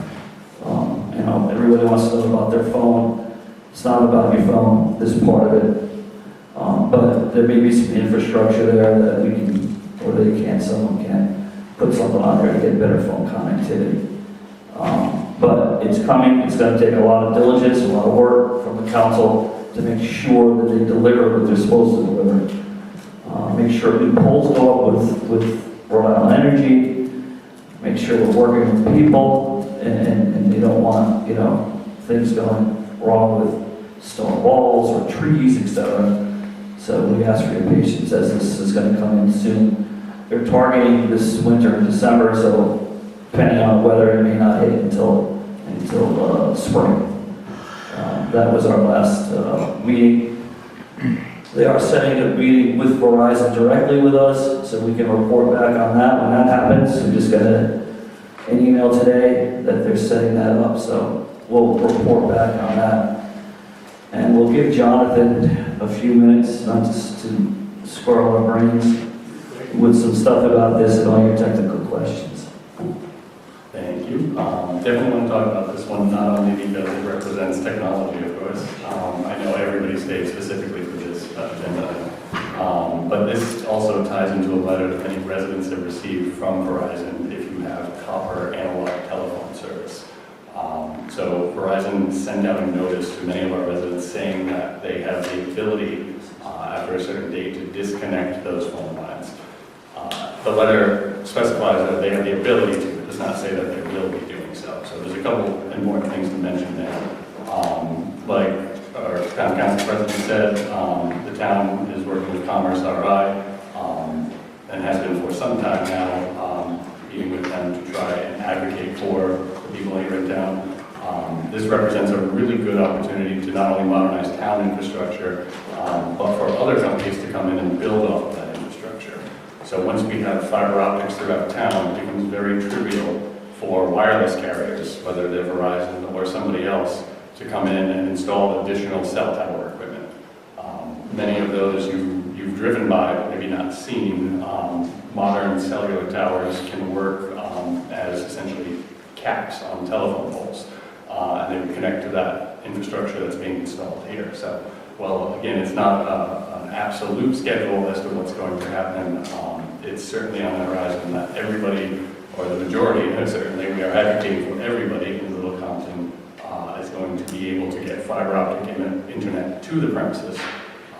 You know, everybody wants to know about their phone. It's not about your phone, this part of it. But there may be some infrastructure there that we can, or they can, someone can put something on there to get better phone connectivity. But it's coming, it's gonna take a lot of diligence, a lot of work from the council to make sure that they deliver what they're supposed to deliver. Make sure new poles go up with Rhode Island Energy, make sure we're working with people, and they don't want, you know, things going wrong with stone walls or trees, etc. So we ask for your patience as this is gonna come in soon. They're targeting this winter in December, so depending on weather, it may not hit until spring. That was our last meeting. They are setting a meeting with Verizon directly with us, so we can report back on that when that happens. We just got an email today that they're setting that up, so we'll report back on that. And we'll give Jonathan a few minutes, not just to squirrel our brains with some stuff about this and all your technical questions. Thank you. Definitely want to talk about this one, not only because it represents technology, of course. I know everybody stayed specifically for this agenda item. But this also ties into a letter that many residents have received from Verizon if you have copper analog telephone service. So Verizon sent out a notice to many of our residents saying that they have the ability after a certain date to disconnect those phone lines. The letter specifies that they have the ability to, it does not say that they will be doing so. So there's a couple important things to mention there. Like our town council president said, the town is working with Commerce RI and has been for some time now, meeting with them to try and advocate for the people here in town. This represents a really good opportunity to not only modernize town infrastructure, but for other companies to come in and build off of that infrastructure. So once we have fiber optics throughout town, it becomes very trivial for wireless carriers, whether they're Verizon or somebody else, to come in and install additional cell tower equipment. Many of those you've driven by, but maybe not seen. Modern cellular towers can work as essentially caps on telephone poles, and they would connect to that infrastructure that's being installed here. So, well, again, it's not an absolute schedule as to what's going to happen. It's certainly on the horizon that everybody, or the majority, certainly we are advocating for everybody in Little Compton is going to be able to get fiber optic internet to the premises.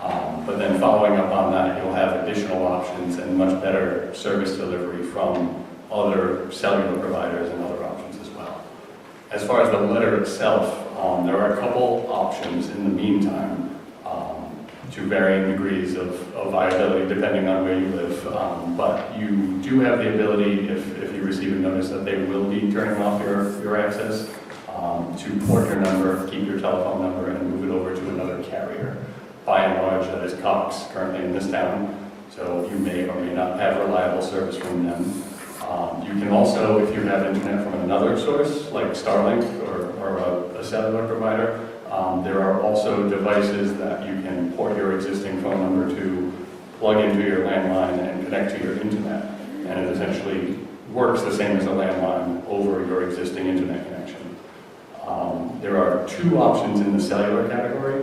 But then following up on that, you'll have additional options and much better service delivery from other cellular providers and other options as well. As far as the letter itself, there are a couple options in the meantime to varying degrees of viability depending on where you live. But you do have the ability, if you receive a notice that they will be turning off your access, to port your number, keep your telephone number, and move it over to another carrier. By and large, that is Cox currently in this town, so you may or may not have reliable service from them. You can also, if you have internet from another source, like Starlink or a cellular provider, there are also devices that you can port your existing phone number to, plug into your landline, and connect to your internet. And it essentially works the same as a landline over your existing internet connection. There are two options in the cellular category.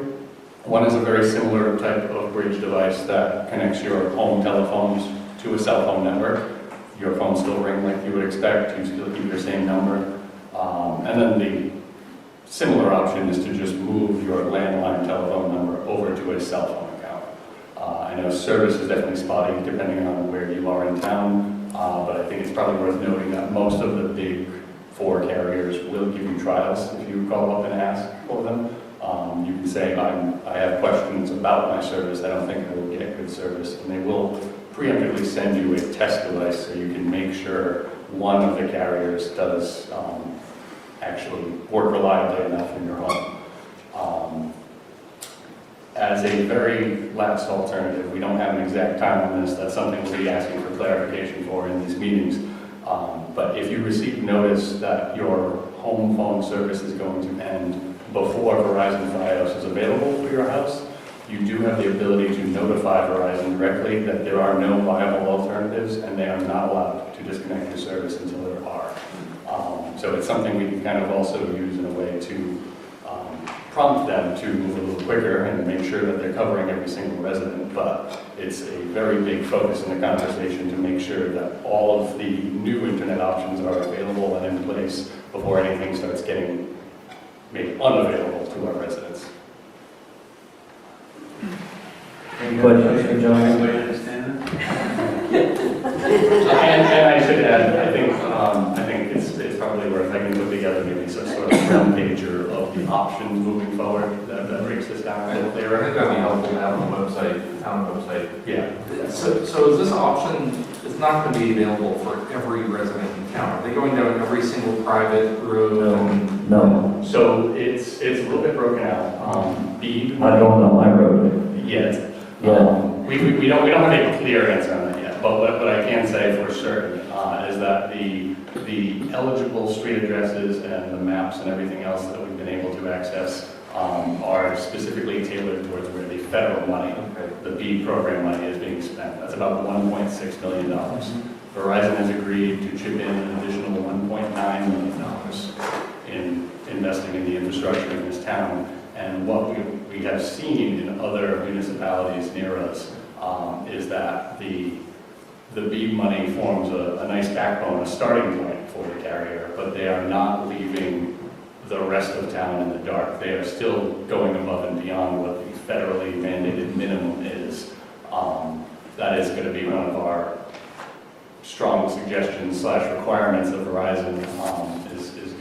One is a very similar type of bridge device that connects your home telephones to a cell phone network. Your phone still ring like you would expect, you still keep your same number. And then the similar option is to just move your landline telephone number over to a cell phone account. I know service is definitely spotty depending on where you are in town, but I think it's probably worth noting that most of the big four carriers will give you trials if you call up and ask for them. You can say, I have questions about my service, I don't think I will get good service, and they will preemptively send you a test device so you can make sure one of the carriers does actually work reliably enough in your home. As a very last alternative, we don't have an exact time on this, that's something we'll be asking for clarification for in these meetings. But if you receive notice that your home phone service is going to end before Verizon Fios is available for your house, you do have the ability to notify Verizon directly that there are no viable alternatives and they are not allowed to disconnect your service until there are. So it's something we can kind of also use in a way to prompt them to move a little quicker and make sure that they're covering every single resident. But it's a very big focus in the conversation to make sure that all of the new internet options are available and in place before anything starts getting made unavailable to our residents. Any questions for John? Everybody understand that? And I should add, I think it's probably worth, I can put together maybe some sort of round pager of the options moving forward that breaks this down a little I clearer. think that'd be helpful to have on the website, the town website. Yeah. So is this option, it's not going to be available for every resident in town? Are they going down every single private road? No, So it's a little bit broken out. B. I don't know my road. Yeah. Yeah. We don't have a clear answer on that yet, but what I can say for certain is that the eligible street addresses and the maps and everything else that we've been able to access are specifically tailored towards where the federal money, the BEAD program money, is being spent. That's about $1.6 million. Verizon has agreed to chip in an additional $1.9 million in investing in the infrastructure in this town. And what we have seen in other municipalities near us is that the BEAD money forms a nice backbone, a starting point for the carrier, but they are not leaving the rest of town in the dark. They are still going above and beyond what the federally mandated minimum is. That is going to be one of our strong suggestions / requirements of Verizon,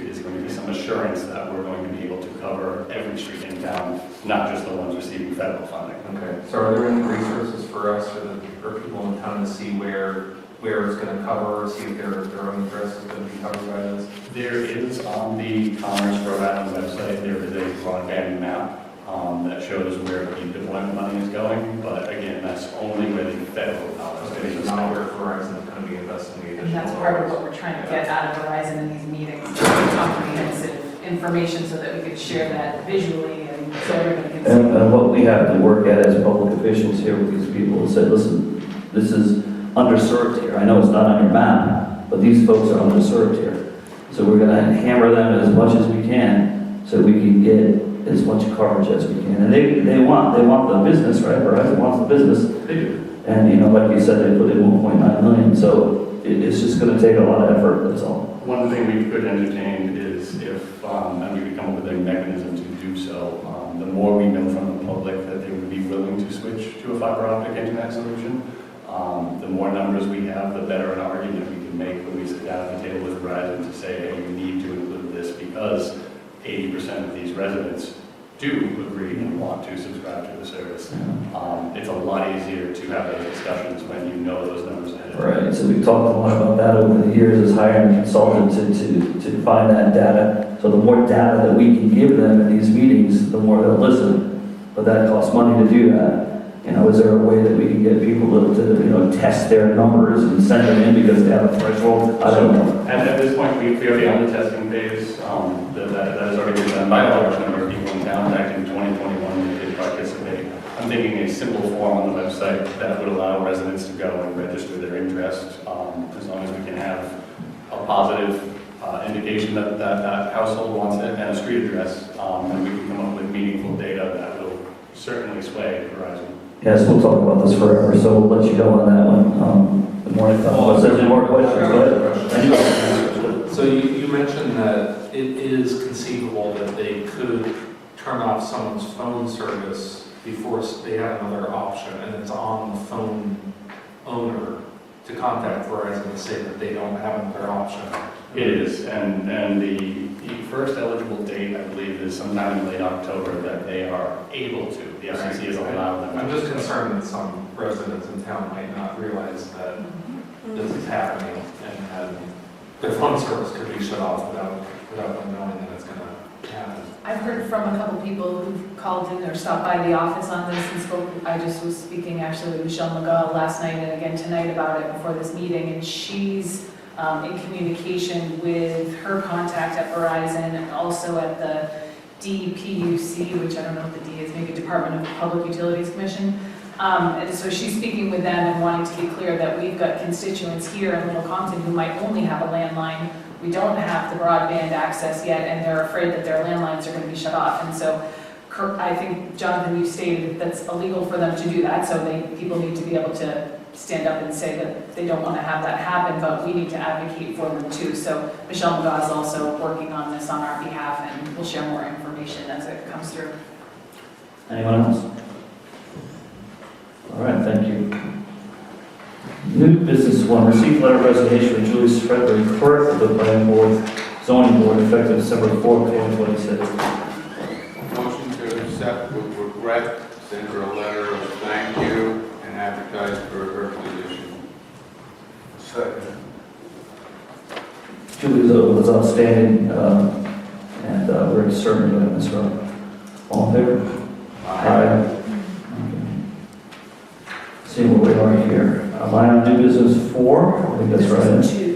is going to be some assurance that we're going to be able to cover every street in town, not just the ones receiving federal funding. Okay, so are there any resources for us or for people in town to see where it's going to cover, see if their own address is going to be covered by this? There is on the Commerce Rhode Island website, there is a broadband map that shows where the deployment money is going, but again, that's only where the federal dollars are Okay, going so to not be where Verizon is going to be investing the And additional. that's part of what we're trying to get out of Verizon in these meetings, comprehensive information so that we could share that visually and so everybody can see. And what we have to work at as public officials here with these people is say, listen, this is underserved here. I know it's not on your map, but these folks are underserved here. So we're gonna hammer them as much as we can so we can get as much coverage as we can. And they want the business, right? Verizon wants the business. They do. And, you know, like you said, they put in 1.9 million, so it's just gonna take a lot of effort, that's all. One thing we could entertain is if, and we could come up with a mechanism to do so, the more we know from the public that they would be willing to switch to a fiber optic internet solution, the more numbers we have, the better an argument we can make when we sit down at the table with Verizon to say, hey, you need to include this because 80% of these residents do agree and want to subscribe to the service. It's a lot easier to have those discussions when you know those numbers ahead of time. Right, so we've talked a lot about that over the years, is hiring a consultant to find that data. So the more data that we can give them in these meetings, the more they'll listen. But that costs money to do that. You know, is there a way that we can get people to test their numbers and send them in because they have a threshold? I don't know. And at this point, we are beyond the testing phase. That has already been done by a large number of people in town. Back in 2021, they did participate. I'm thinking a simple form on the website that would allow residents to go and register their interest, as long as we can have a positive indication that that household wants it and a street address, and we can come up with meaningful data that will certainly sway Verizon. Yes, we'll talk about this forever, so we'll let you go on that one. The more to come. Unless there's any more questions, go ahead. So you mentioned that it is conceivable that they could turn off someone's phone service before they have another option, and it's on the phone owner to contact Verizon and say that they don't have another option. It is, and the first eligible date, I believe, is sometime in late October that they are able to. The FCC has allowed them. I'm just concerned that some residents in town might not realize that this is happening and that their phone service could be shut off without them knowing that it's going to happen. I've heard from a couple people who've called in or stopped by the office on this and spoke. I just was speaking actually with Michelle McGaugh last night and again tonight about it before this meeting, and she's in communication with her contact at Verizon and also at the DPUC, which I don't know what the D is, maybe Department of Public Utilities Commission. And so she's speaking with them and wanting to be clear that we've got constituents here in Little Compton who might only have a landline. We don't have the broadband access yet, and they're afraid that their landlines are going to be shut off. And so I think, Jonathan, you stated that's illegal for them to do that, so people need to be able to stand up and say that they don't want to have that happen, but we need to advocate for them too. So Michelle McGaw is also working on this on our behalf, and we'll share more information as it comes through. Anyone else? All right, thank you. New business one, received letter of resignation from Julie Frederick, clerk of the planning board, zoning board, effective December 4th, 2026. Motion to accept with regret, send her a letter of thank you, and advertise for her position. Second. Julie was outstanding, and we're certainly going to miss her. All in favor? Aye. See where we are here. Am I on new business 4? I think that's right. Two.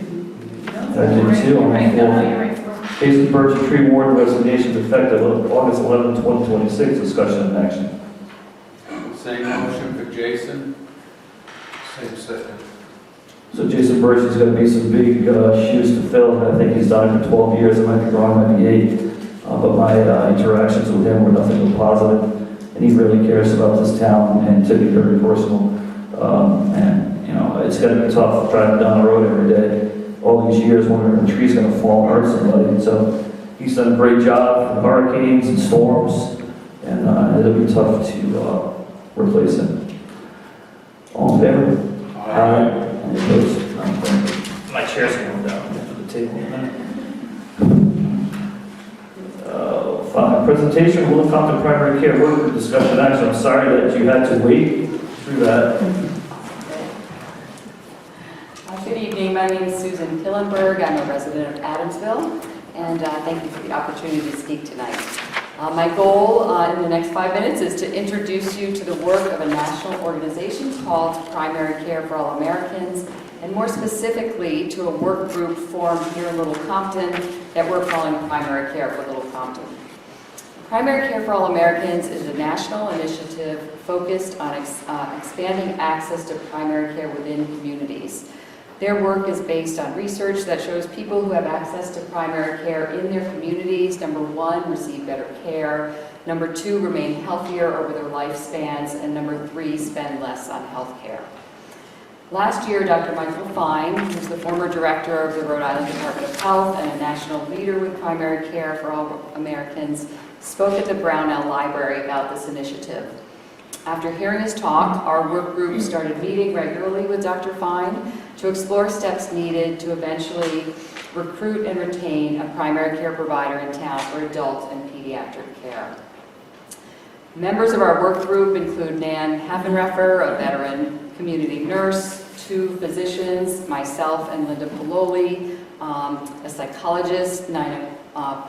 I did too, I'm on Right, no, 4. you're right, 4. Case of Birch Tree Ward resignations effective August 11, 2026, discussion and action. Same motion for Jason. Same second. So Jason Birch is going to be some big shoes to fill, and I think he's done it for 12 years, I might be wrong, I might be 8. But my interactions with him were nothing but positive, and he really cares about this town and took it very personal. And, you know, it's going to be tough driving down the road every day. All these years wondering if a tree's going to fall and hurt somebody. And so he's done a great job in hurricanes and storms, and it'll be tough to replace him. All in favor? Aye. Any opposed? None. My chair's going down to the table. 5, presentation of Little Compton primary care work group discussion action. I'm sorry that you had to wait through that. Good evening, my name is Susan Killenberg. I'm a resident of Adamsville, and thank you for the opportunity to speak tonight. My goal in the next 5 minutes is to introduce you to the work of a national organization called Primary Care for All Americans, and more specifically to a work group formed here in Little Compton that we're calling Primary Care for Little Compton. Primary Care for All Americans is a national initiative focused on expanding access to primary care within communities. Their work is based on research that shows people who have access to primary care in their communities, number 1, receive better care, number 2, remain healthier over their lifespans, and number 3, spend less on health care. Last year, Dr. Michael Fine, who's the former director of the Rhode Island Department of Health and a national leader with Primary Care for All Americans, spoke at the Brownell Library about this initiative. After hearing his talk, our work group started meeting regularly with Dr. Fine to explore steps needed to eventually recruit and retain a primary care provider in town for adult and pediatric care. Members of our work group include Nan Haffenreffer, a veteran community nurse, 2 physicians, myself and Linda Pololi, a psychologist, Nina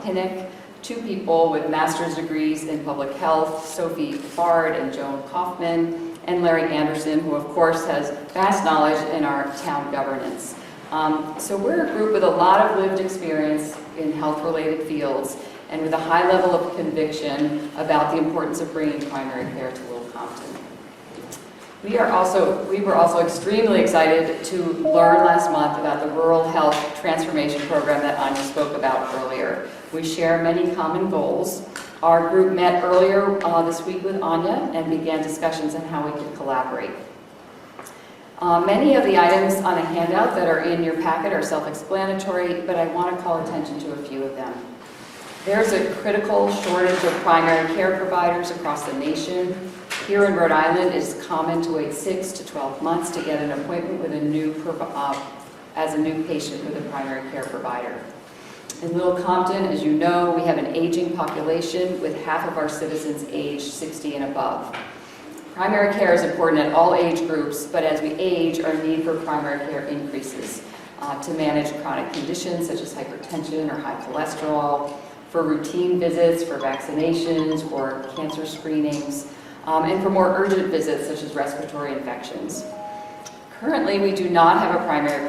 Pinnock, 2 people with master's degrees in public health, Sophie Bard and Joan Kaufman, and Larry Anderson, who of course has vast knowledge in our town governance. So we're a group with a lot of lived experience in health-related fields and with a high level of conviction about the importance of bringing primary care to Little Compton. We were also extremely excited to learn last month about the Rural Health Transformation Program that Anya spoke about earlier. We share many common goals. Our group met earlier this week with Anya and began discussions on how we could collaborate. Many of the items on a handout that are in your packet are self-explanatory, but I want to call attention to a few of them. There's a critical shortage of primary care providers across the nation. Here in Rhode Island, it's common to wait 6 to 12 months to get an appointment with as a new patient with a primary care provider. In Little Compton, as you know, we have an aging population with half of our citizens aged 60 and above. Primary care is important at all age groups, but as we age, our need for primary care increases to manage chronic conditions such as hypertension or high cholesterol, for routine visits, for vaccinations or cancer screenings, and for more urgent visits such as respiratory infections. Currently, we do not have a primary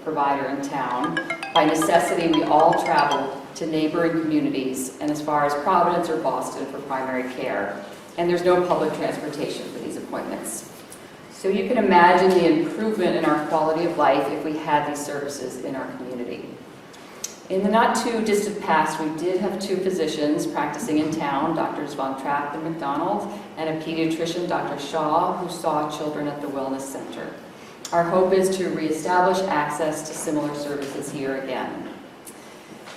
provider in town. By necessity, we all travel to neighboring communities and as far as Providence or Boston for primary care. And there's no public transportation for these appointments. So you can imagine the improvement in our quality of life if we had these services in our community. In the not too distant past, we did have 2 physicians practicing in town, Drs. Von Trapp and McDonald, and a pediatrician, Dr. Shaw, who saw children at the Wellness Center. Our hope is to reestablish access to similar services here again.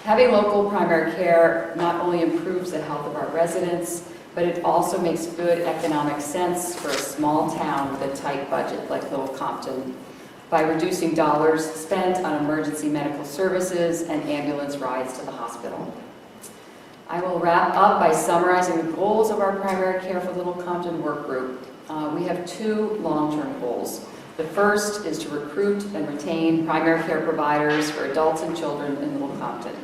Having local primary care not only improves the health of our residents, but it also makes good economic sense for a small town with a tight budget like Little Compton, by reducing dollars spent on emergency medical services and ambulance rides to the hospital. I will wrap up by summarizing the goals of our primary care for Little Compton work group. We have 2 long-term goals. The first is to recruit and retain primary care providers for adults and children in Little Compton.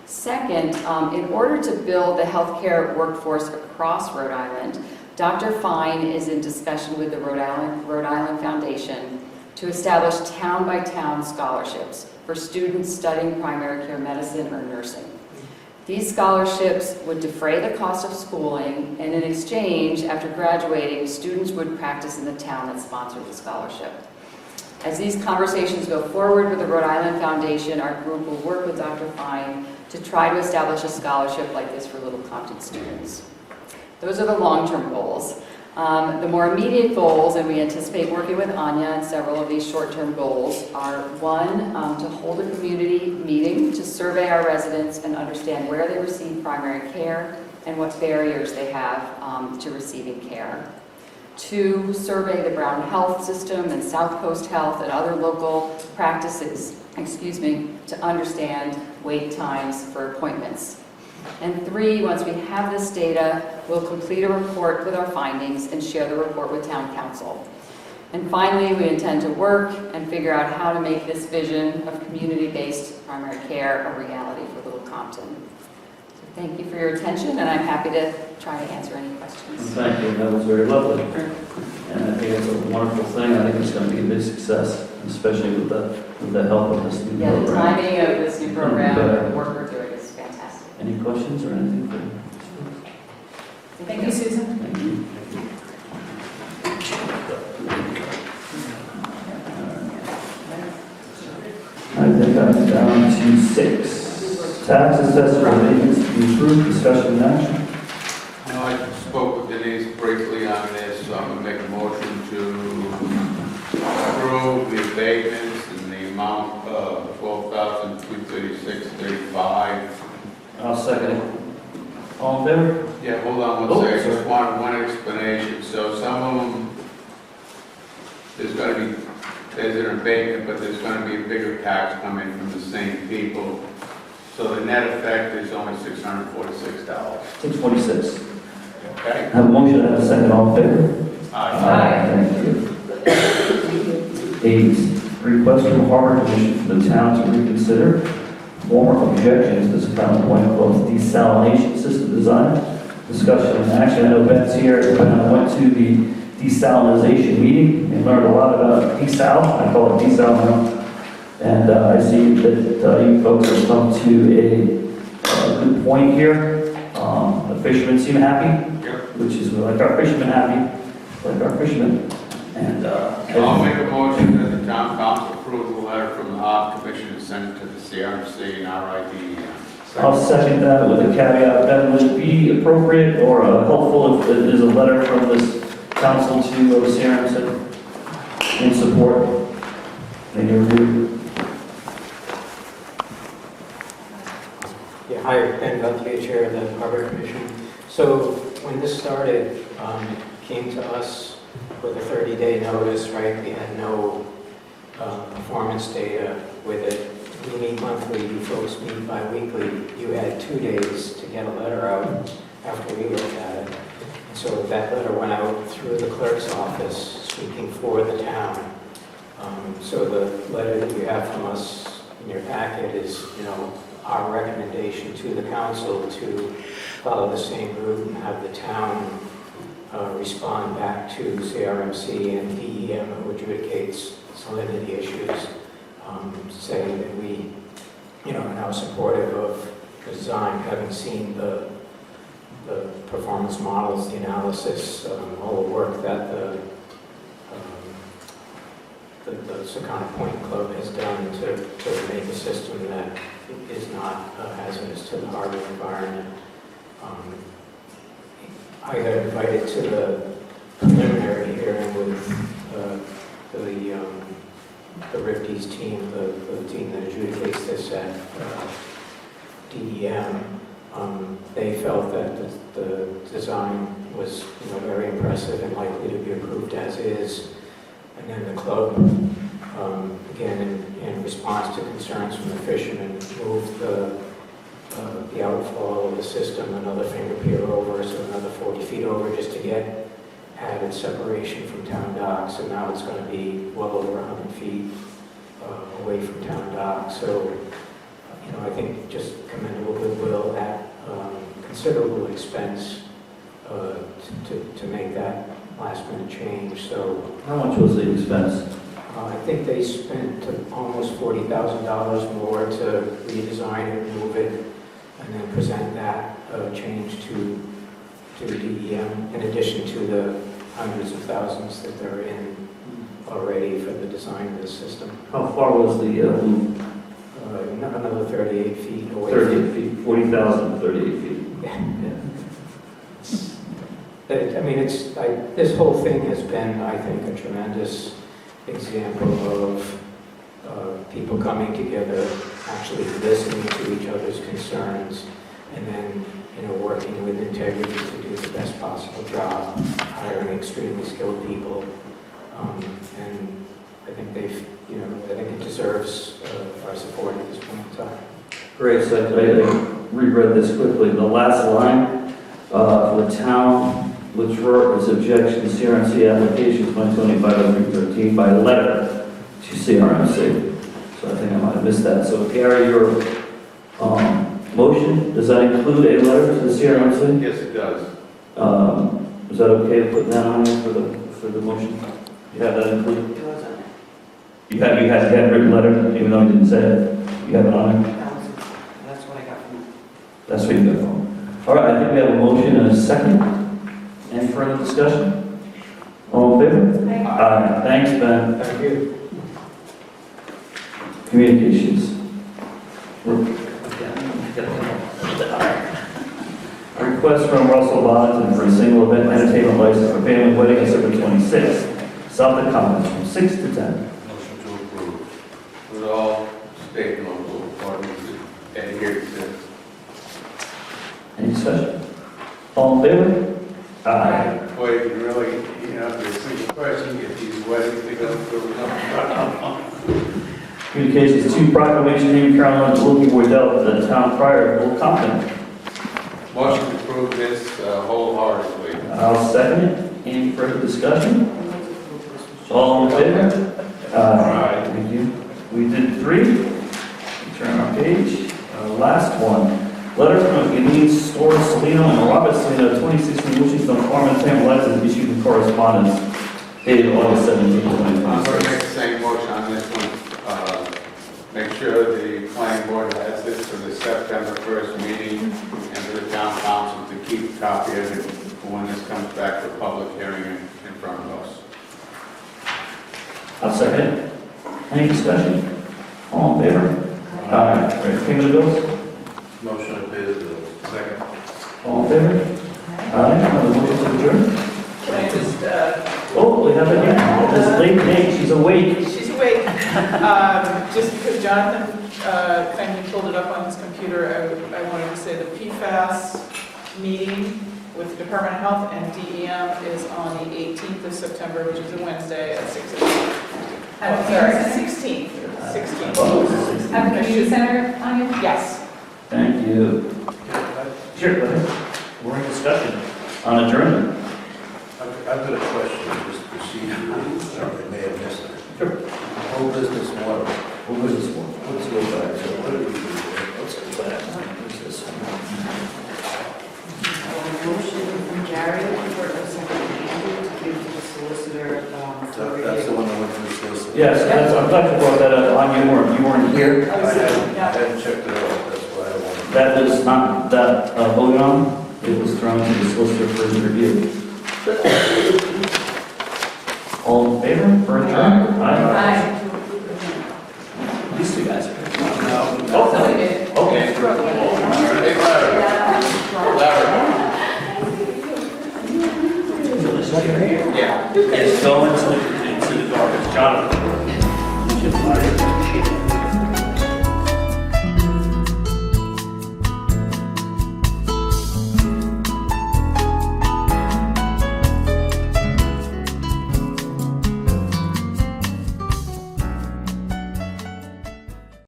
Second, in order to build the healthcare workforce across Rhode Island, Dr. Fine is in discussion with the Rhode Island Foundation to establish town-by-town scholarships for students studying primary care medicine or nursing. These scholarships would defray the cost of schooling, and in exchange, after graduating, students would practice in the town that sponsored the scholarship. As these conversations go forward with the Rhode Island Foundation, our group will work with Dr. Fine to try to establish a scholarship like this for Little Compton students. Those are the long-term goals. The more immediate goals, and we anticipate working with Anya on several of these short-term goals, are 1, to hold a community meeting to survey our residents and understand where they receive primary care and what barriers they have to receiving care. 2, survey the Brown Health System and South Coast Health and other local practices, to understand wait times for appointments. And 3, once we have this data, we'll complete a report with our findings and share the report with Town Council. And finally, we intend to work and figure out how to make this vision of community-based primary care a reality for Little Compton. So thank you for your attention, and I'm happy to try to answer any questions. Thank you, that was very lovely. And I think it's a wonderful thing. I think it's going to be a big success, especially with the help of this new Yeah, the program. timing of this new program and the work we're doing is fantastic. Any questions or anything? Thank you, Susan. Thank you. I think I'm down to 6. Tax assessor abatements to be approved, discussion and action. I spoke with Denise briefly on this, so I'm going to make a motion to approve the abatements in the amount of $12,236.35. I'll second it. All in favor? Yeah, hold on Oh, one second, sorry. just one explanation. So some of them, there's going to be, there's an abatement, but there's going to be a bigger tax coming from the same people. So the net effect is only $646. 646. Okay? Have a motion and a second, all in favor? Aye. Thank you. 8, request from Harbor Commission for the town to reconsider former objections to the Crown Point Club's desalination system design. Discussion and action. I know Ben's here. Ben went to the desalinization meeting and learned a lot about desal. I call it desal now. And I see that you folks have come to a good point here. The fishermen seem happy, which is we like our fishermen happy, like our fishermen. And I'll make a motion that the town council approve the letter from the Harbor Commission and send it to the CRMC and RID. I'll second that with a caveat. Ben, would it be appropriate or helpful if there's a letter from this council to the CRMC in support? Thank you. Yeah, hi, Ben Gauthier, Chair of the Harbor Commission. So when this started, it came to us with a 30-day notice, right? We had no performance data with it. We meet monthly, you folks meet bi-weekly. You had 2 days to get a letter out after we looked at it. And so that letter went out through the clerk's office, speaking for the town. So the letter that you have from us in your packet is, our recommendation to the council to follow the same route and have the town respond back to CRMC and DEM, who adjudicates salinity issues, say that we, are now supportive of the design, having seen the performance models, the analysis, all the work that the Secana Point Club has done to make a system that is not hazardous to the harbor environment. I got invited to the preliminary hearing with the Rifty's team, the team that adjudicates this at DEM. They felt that the design was very impressive and likely to be approved as is. And then the club, again, in response to concerns from the fishermen, moved the outfall of the system another finger pier over, so another 40 feet over, just to get added separation from town docks. And now it's going to be well over 100 feet away from town docks. So, I think just commendable goodwill at considerable expense to make that last minute change. So How much was the expense? I think they spent almost $40,000 more to redesign it, move it, and then present that change to DEM, in addition to the hundreds of thousands that they're in already for the design of the system. How far was the loop? Another 38 feet away. 38 feet, 40,000, 38 feet. I mean, it's like, this whole thing has been, I think, a tremendous example of people coming together, actually listening to each other's concerns, and then, working with integrity to do the best possible job, hiring extremely skilled people, and I think they've, I think it deserves our support at this point in time. Great, so I reread this quickly. The last line, for the town withdraw its objection to CRMC application 2025-13 by letter to CRMC. So I think I might have missed that. So Gary, your motion, does that include a letter to the CRMC? Yes, it does. Is that okay to put that on there for the motion? You have that included? It wasn't. You had a written letter, even though you didn't say it. You have it on there? That's what I got from them. That's what you got from. All right, I think we have a motion and a second. Any further discussion? All in favor? Aye. Thanks, Ben. Thank you. Communications. A request from Russell Bonington for a single event entertainment license for family wedding on September 26th. South of Compton from 6 to 10. Motion to approve. With all state and local authorities adhere to. Any discussion? All in favor? Aye. Boy, you really, there's a single person, get these weddings to go through. Communications, 2 proclamation naming Carolyn Wilkie Wardell as the town crier of Old Compton. Motion to approve this wholeheartedly. I'll second it. Any further discussion? All in favor? Aye. Thank you. We did 3. Turn our page. Last one. Letter from Denise Store Salino and Robert Salino, 2016 Washington Farm and Entertainment License issued in correspondence dated August 17, I'm 2026. going to make the same motion on this one. Make sure the planning board has this for the September 1st meeting and for the town council to keep a copy of it for when this comes back for public hearing in front of us. I'll second it. Any discussion? All in favor? Aye. Great. Payment of bills? Motion to pay the bills. Second. All in favor? Aye. Have a motion to adjourn? Can I just, Oh, we have it again. This late Nate, she's awake. she's awake. Just because Jonathan kindly pulled it up on his computer, I wanted to say the PFAS meeting with the Department of Health and DEM is on the 18th of September, which is a Wednesday at 6 o'clock. At the 16th. 16th. Oh, it's a 16. At the community center, Anya? Yes. Thank you. Sure, go ahead. We're in discussion on adjournment. I've got a question, just procedurally, sorry, I may have missed it. Sure. Whole business water, What was this one? let's go back, so what did we do there? Let's go back. What's this one? Motion from Gary for a second Andrew to give to the solicitor. That's the one that went to the solicitor. Yes, I'm glad you brought that up. John, you weren't here. I hadn't checked it out, that's why I wanted. That was not, voted on. It was thrown to the solicitor for his review. All in favor, for adjournment? Aye. These two guys. Okay. Hey, Larry. Yeah. Yes, go into the garbage. Jonathan. You should fire.